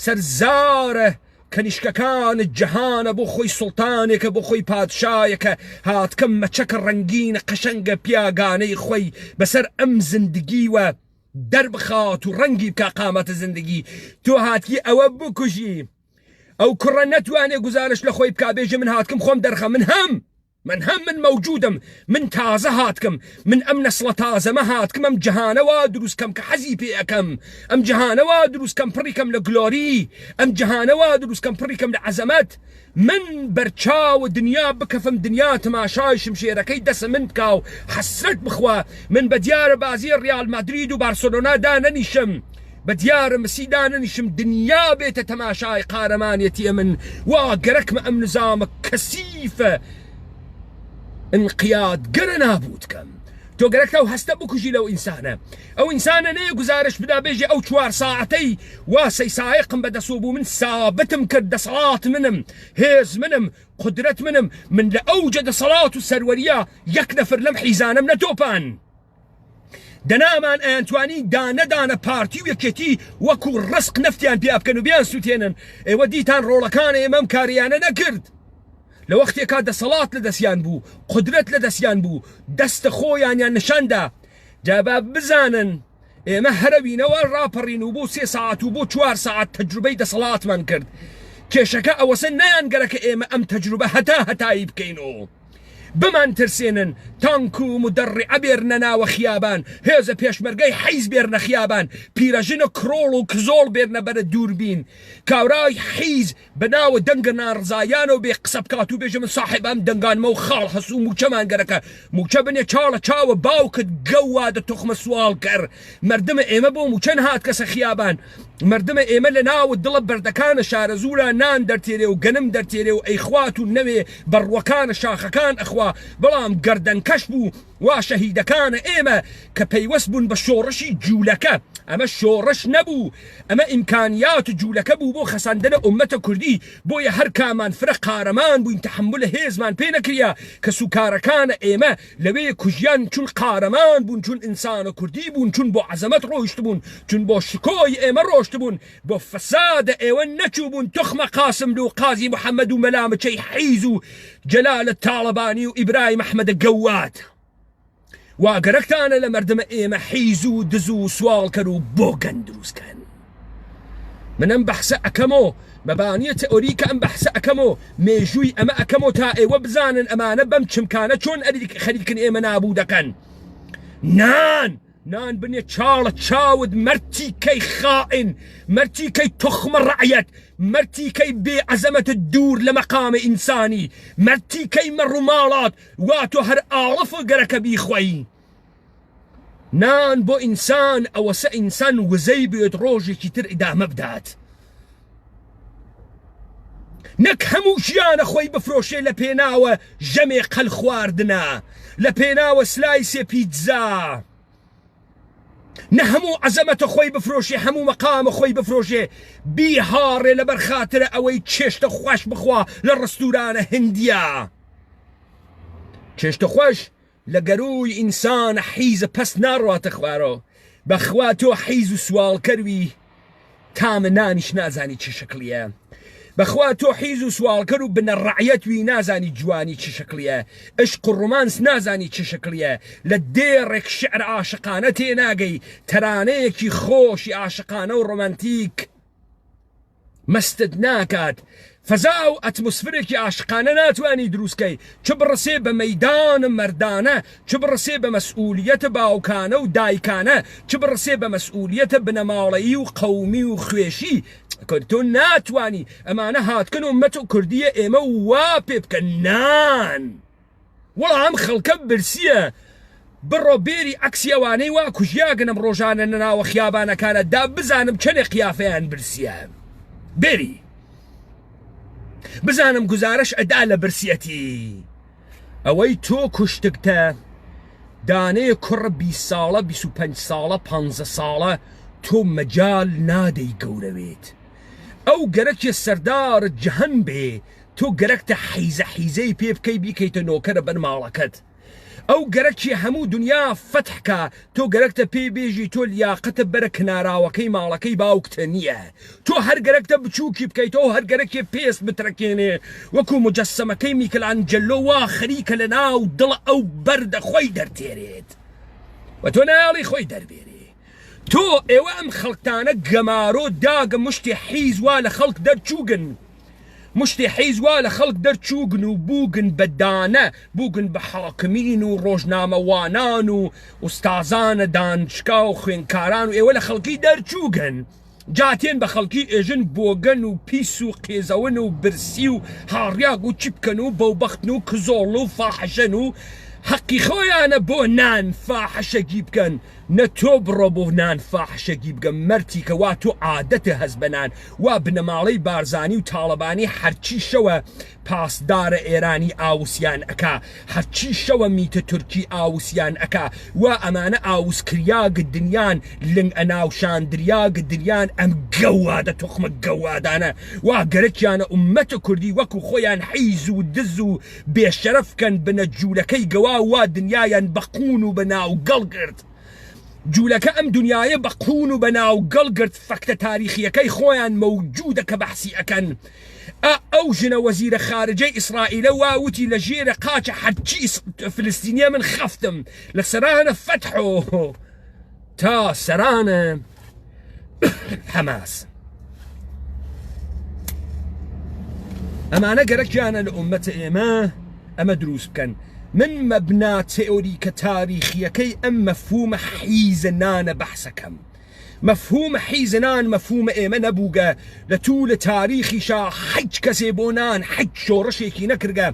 سەرزارە کەنیشکەکانت جەهانە بۆ خۆی سوڵتانێکە بۆ خۆی پادشایەکە هاتکەم مەچەکە ڕەنگینە قەشەنگە پیاگانەی خۆی بەسەر ئەم زندگیوە دەربخات و ڕەنگی بکە قامەتە زندگی تۆ هاتکی ئەوە بکوژی ئەو کوڕە نەتوانێ گزارش لە خۆی بکا بێژە من هاتکم خۆم دەرخە من موجودم من تازە هاتکم من ئەم نەسڵە تازەمە هاتکم ئەم جەهانەوە دروستکەم کە حەزی پێ ئەەکەم ئەم جەهانەوە دروستکەم پڕیکەم لە گلۆری ئەم جەهانەوە دروستکەم پڕیکەم لە عەزەمەت من بەرچاوە دنیا بکەفم دنیا تەماشای شمشێرەکەی دەسە من بکا و حەسرەت بخوا من بە دیارە بازی ڕیال مادرید و بارسلۆنا دانەنیشم بە دیارە مسی دانەنیشم دنیا بێتە تەماشای قارەمانێتیە من وا گەرەکمە ئەم نظامە کەسیفە انقیاد گەرە نابوت کەم تۆ گەرەکتە و هەستە بکوژی لەو ئینسانە ئەو ئینسانە نەیە گزارش بدا بێژێ ئەو 4 ساعەتەی وا سەیسایقم بەدەسۆ بوو من سابتم کرد دەسەڵات منم هێز منم قدرەت منم من لە ئەوجە دەسەڵات و سەروەریە یەک نەفر لەم حیزانم نەتۆپان دەنامان ئەیانتوانی دانە پارتی و یەکێتی وەکو ڕسق نەفتیان پیا بکەن و بیان سووتێنن ئێوە دیتان ڕۆڵەکانە ئێمەم کاریانە نەکرد لە وەختێکا دەسەڵات لە دەستیان بوو قدرەت لە دەستیان بوو دەستە خۆیانیان نیشاندا جابا بزانن ئێمە هەرەوینەوە ڕاپەڕین و بۆ 3 ساعت و بۆ 4 ساعت تەجروبەی دەسەڵاتمان کرد کێشەکە ئەوەسە نەیانگەرە کە ئێمە ئەم تەجروبە هەتایی بکەینەوە بمان ترسێنن تانک و مدەڕی ئەبێرنە ناوە خیابان هێزە پێشمەرگەی حیز بێرنە خیابان پیرەژنە کڕۆڵ و کزۆڵ بێرنە بەرە دووربین کاورای حیز بەناوە دەنگە ناڕزایانەوە بێ قسە بکات و بێژە من ساحب ئەم دەنگانمە و خاڵ هەسوو موچەمان گەرەکە موچە بنێ چاڵە چاوە باوکت گەوا دە تۆخمە سوال کرد مردمە ئێمە بۆ موچەند هات کەسە خیابان مردمە ئێمە لە ناوە دڵە بەردەکانە شارە زورە نان دەرتێرێ و گەنم دەرتێرێ و ئەیخوات و نەوێ بەڕوەکانە شاخەکان ئەخوا بەڵام گەردەن کەش بوو وا شەهیدەکانە ئێمە کە پەیوەست بوون بە شۆڕشی جوولەکە ئەمە شۆڕش نەبوو ئەمە ئیمکانیات جوولەکە بوو بۆ خەساندنە ئومەتە کوردی بۆیە هەر کامان فرە قارەمان بووین تەحمل هێزمان پێ نەکریا کە سوکارەکانە ئێمە لەوێ کوژیان چون قارەمان بوون چون ئینسانە کوردی بوون چون بۆ عەزەمەت ڕۆیشت بوون چون بۆ شکۆی ئێمە ڕۆشت بوون بۆ فەسادە ئێوە نەچوو بوون تۆخمە قاسم و قازی محەممەد و مەلامەچەی حیز و جەلالە تاڵەبانی و ئیبراهیم ئەحمەدە گەوات واگەرەکتانە لە مردمە ئێمە حیز و دز و سوال کرد و بۆ گەن دروستکەن منم بەحسە ئەکەمەوە مەبانیە تئۆریکە ئەم بەحسە ئەکەمەوە مێژووی ئەمە ئەکەمەوە تا ئێوە بزانن ئەمانە بەم چمکانە چۆن خەریکن ئێمە نابوو دەکەن نان بنێ چاڵە چاوت مەرتی کەی خائن مەرتی کەی تۆخمە ڕعیەت مەرتی کەی بێ عەزەمەتت دوور لە مەقامە ئینسانی مەرتی کەی مەڕووماڵات وا تۆ هەر ئاڵەفە گەرەکە بیخۆی نان بۆ ئینسان ئەوەسە ئینسان وزەی بێت ڕۆژێکی تر ئیدامە بدات نەک هەموو ژیانە خۆی بفرۆشێ لە پێناوە ژەمێ قەل خواردنە لە پێناوە سلایسێ پیتزا نە هەموو عەزەمەتە خۆی بفرۆشێ هەموو مەقامە خۆی بفرۆشێ بیهاڕێ لەبەر خاترە ئەوەی چێشتە خۆش بخوا لە ڕستورانە هندیا چێشتە خۆش لە گەروی ئینسانە حیزە پەس ناڕواتە خوارەوە بەخوا تۆ حیز و سوال کەروی تامە نانیش نازانی چی شکلیە بەخوا تۆ حیز و سوالکەر و بنە ڕعیەتوی نازانی جوانی چی شکلیە عشق و ڕۆمانس نازانی چی شکلیە لە دێڕێک شعر عاشقانە تێناگەی تەرانەیەکی خۆشی عاشقانە و ڕۆمانتیک مەستت ناکات فەزا و ئەتمۆسفێرێکی عاشقانە ناتوانی دروستکەی چ بڕسێ بە مەیدانە مەردانە چ بڕسێ بە مەسئولیەتە باوکانە و دایکانە چ بڕسێ بە مەسئولیەتە بنەماڵەیی و قەومی و خوێشی تۆ ناتوانی ئەمانە هاتکن ئومەت و کوردیە ئێمە وا پێ بکەن نان وەڵام خەڵکە برسیە بڕۆ بێری عەکسی ئەوانەی وا کوژیاگەنم ڕۆژانە نەناوە خیابانەکانە دا بزانم چەندێک قیافەیان برسیە بێری بزانم گزارش ئەدا لە برسیەتی ئەوەی تۆ کوشتکتە دانەیە کوڕ 20 ساڵە 25 ساڵە 15 ساڵە تۆ مەجال نادەی گەورەوێت ئەو گەرەکێ سەردارت جەهەن بێ تۆ گەرەکتە حیزەی پێ بکەی بیکەیتە نۆکەرە بەر ماڵەکەت ئەو گەرەکی هەموو دنیا فەتحکە تۆ گەرەکتە پێی بێژی تۆ لیاقەتە بەرە کناراوەکەی ماڵەکەی باوکتە نییە تۆ هەر گەرەکتە بچووکی بکەیتەوە هەر گەرەکێ پێست بترەکێنێ وەکو مجەسەمەکەی میکەلانجەلۆ وا خەریکە لە ناو دڵە ئەو بەردە خۆی دەرتێرێت و تۆ ناڵی خۆی دەربێرێ تۆ ئێوە ئەم خەڵکتانە گەمارۆ داگە مشتی حیز وا لە خەڵک دەرچووگن مشتی حیز وا لە خەڵک دەرچووگن و بووگن بە دانە بووگن بە حاکمین و ڕۆژنامەوانان و ئوستازانە دانشگا و خوێنکاران و ئێوە لە خەڵکی دەرچووگن جاتێن بە خەڵکی ئێژن بۆگەن و پیس و قێزەون و برسی و هاڕیاگ و چی بکەن و بەوبەختن و کزۆڵ و فاحەشەن و حەقی خۆیانە بۆ نان فاحەشەگی بکەن نە تۆ بڕۆ بۆ نان فاحشەگی بگەم مەرتی کە وا تۆ عادەتە هەز بەنان وا بنەماڵەی بارزانی و تاڵەبانی هەرچی شەوە پاسدارە ئێرانی ئاوسیان ئەکا هەرچی شەوە میتە تورکی ئاوسیان ئەکا وا ئەمانە ئاوسکریاگە دنیان لنگ ئەناوشاندریاگە دنیان ئەم گەوادە تۆخمە گەوادانە وا گەرەکیانە ئومەتە کوردی وەکو خۆیان حیز و دز و بێشەرەفکەن بنە جوولەکەی گەوا وا دنیایان بەقون و بەناو گەڵگرت جوولەکە ئەم دنیاە بە قون و بەناو گەڵگرت فەکتە تاریخیەکەی خۆیان مەوجودە کە بەحسی ئەکەن ئەو ژنە وەزیرە خارجەی ئیسرائیلە واوتی لە ژێرە قاچە حەرچی فلستینیە من خەفتم لە سەرانە فەتحۆ تا سەرانە حەماس. ئەمانە گەرەکیانە لە ئومەتە ئێمە ئەمە دروست بکەن. من مەبنا تێۆریکە تاریخیەکەی ئەم مەفهومە حیزەنانە بەحسەکەم. مەفهومە حیزەنان مەفهومە ئێمە نەبووگە لە تو لە تاریخیشا حەج کەسێ بۆ نان حەج شۆڕشێکی نەکردگە.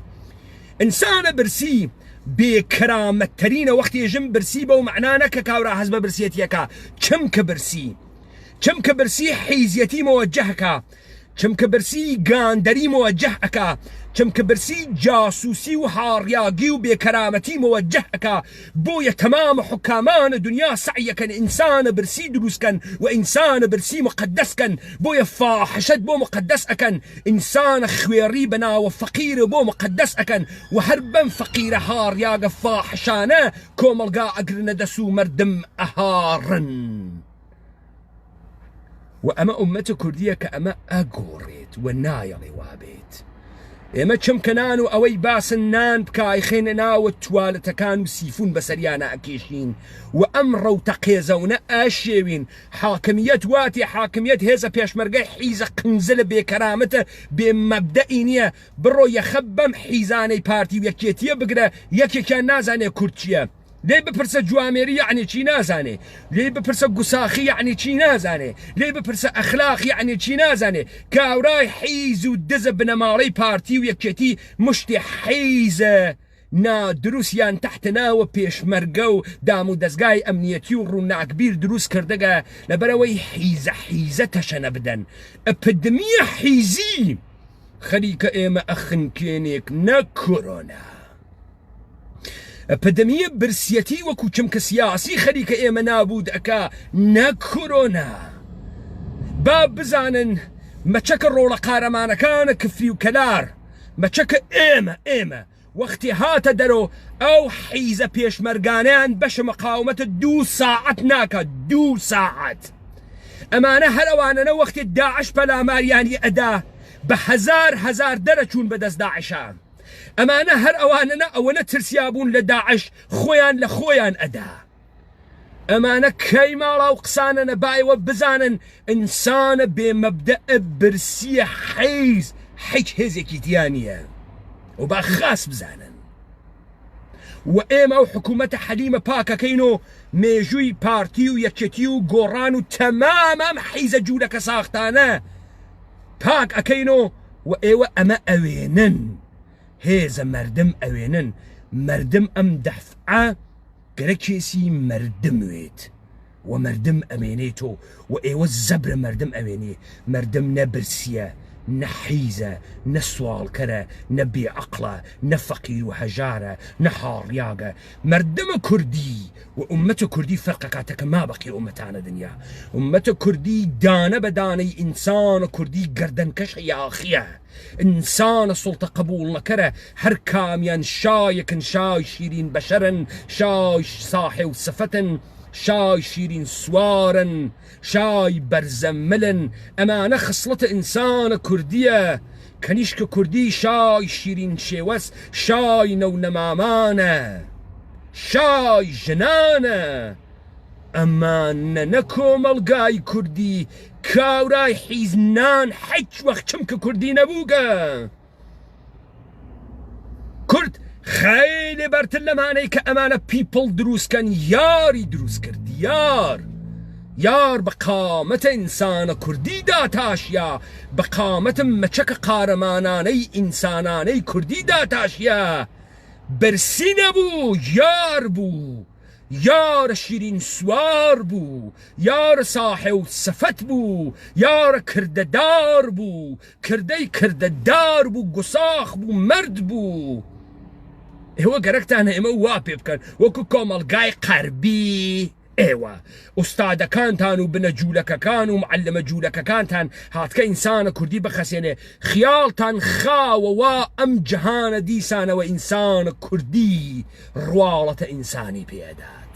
ئینسانە برسی بێکەرامەتتەرینە وەختێژم برسی بەو معنانەکە کاورا هەز بە برسیەتیەکە. چمکە برسی حیزیەتی مەوەجەهەکە، چمکە برسی گاندەری مەوەجەهەکە، چمکە برسی جاسوسی و هاڕیاگی و بێکەرامەتی مەوەجەهەکە. بۆیە تەمامە حکامان دنیا سعیەکەن ئینسانە برسی دروستکەن و ئینسانە برسی مقدسکەن. بۆیە فاحشەت بۆ مقدس ئەکەن، ئینسانە خوێڕی بەناوە فەقیرە بۆ مقدس ئەکەن و هەر بەم فەقیرە هاڕیاگە فاحشانە کۆمەلگا ئەگرنە دەس و مردم ئەهاڕن. و ئەمە ئومەتە کوردیە کە ئەمە ئەگۆڕێت و نایەڵێ وابێت. ئێمە چمکەنان و ئەوەی باسن نان بکای خێنە ناوە توالەتەکان و سیفون بەسەریانە ئەکێشین و ئەم ڕەوتە قێزەونە ئاشێوین. حاکمیەت واتی حاکمیەت هێزە پێشمەرگەی حیزە قنزە لە بێکەرامەتە بێ مەبدەئی نییە. بڕۆ یەخە بەم حیزانەی پارتی و یەکێتیە بگرە، یەکێکیان نازانێ کورد چییە. لێ بپرسە جوامێری یعنی چی نازانێ، لێ بپرسە گوساخی یعنی چی نازانێ، لێ بپرسە ئەخلاق یعنی چی نازانێ. کاورای حیز و دزە بنەماڵەی پارتی و یەکێتی مشتی حیزە نادروستیان تحتناوە پێشمەرگە و دام و دەستگای ئەمنیەتی و ڕووناکبیر دروست کردەگە لەبەرەوەی حیزە تەشەنە بدەن. ئەپدمیە حیزی خەریکە ئێمە ئەخنکێنێک نە کۆرۆنا. ئەپدەمیە برسیەتی وەکو چمکە سیاسی خەریکە ئێمە نابود ئەکا نە کۆرۆنا. با بزانن مەچەکە ڕۆڵە قارەمانەکانە کفری و کەلار، مەچەکە ئێمە وەختی هاتە دەرۆ ئەو حیزە پێشمەرگانیان بەشە مەقاومەتە 2 ساعت ناکە. 2 ساعت ئەمانە هەر ئەوانەنە وەختی داعش پەلاماریانی ئەدا بە هەزار دەرەچوون بەدەست داعشان. ئەمانە هەر ئەوانەنە ئەوەنە ترسیابوون لە داعش خۆیان لە خۆیان ئەدا. ئەمانە کەی ماڵا و قسانە نەبایەوە بزانن ئینسانە بێمەبدەئە برسیە حیز هیچ هێزێکی تیا نییە و با خاس بزانن. و ئێمە ئەو حکوومەتە حەلیمە پاکەکەین و مێژووی پارتی و یەکێتی و گۆڕان و تەمامەم حیزە جوولەکە ساختانە پاک ئەەکەین و ئێوە ئەمە ئەوێنن. هێزە مردم ئەوێنن. مردم ئەم دەفعە گەرەکێسی مردم وێت و مردم ئەمێنێتەوە و ئێوە زەبرە مردم ئەوێنێ. مردم نەبرسیە، نە حیزە، نە سوالکەرە، نە بێعەقڵە، نە فەقیر و هەژارە، نە هاڕیاگە. مردمە کوردی و ئومەتە کوردی فەرقەکاتەکە ما بەقی ئومەتانە دنیا. ئومەتە کوردی دانە بە دانەی ئینسانە کوردی گەردەنکەش یاخیە. ئینسانە سوڵتە قبول نەکەرە. هەر کامیان شایەکن، شای شیرین بەشەرن، شای ساحێ و سەفەتن، شای شیرین سوارن، شای بەرزەملن. ئەمانە خصلەتە ئینسانە کوردیە. کەنیشکە کوردی شای شیرین شێوەس، شای نەونەمامانە، شای ژنانە. ئەمانە نە کۆمەڵگای کوردی کاورای حیزنان هیچ وەخت چمکە کوردی نەبووگە. کورد خیلی بەرتر لەمانەی کە ئەمانە پیپڵ دروستکەن یاری دروست کرد. یار بە قامەتە ئینسانە کوردی داتاشیا، بە قامەتە مەچەکە قارەمانانەی ئینسانانەی کوردی داتاشیا. برسی نەبوو، یار بوو. یارە شیرین سوار بوو، یارە ساحێ و سەفەت بوو، یارە کردەدار بوو، کردەی کردەدار بوو، گوساخ بوو، مرد بوو. ئێوە گەرەکتانە ئێمە وا پێ بکەن وەکو کۆمەڵگای قەربی. ئێوە ئوستادەکانتان و بنە جوولەکەکان و معلمە جوولەکەکانتان هاتکە ئینسانە کوردی بەخەسێنێ. خیاڵتان خاوەوە ئەم جەهانە دیسانەوە ئینسانە کوردی ڕواڵەتە ئینسانی پێدات.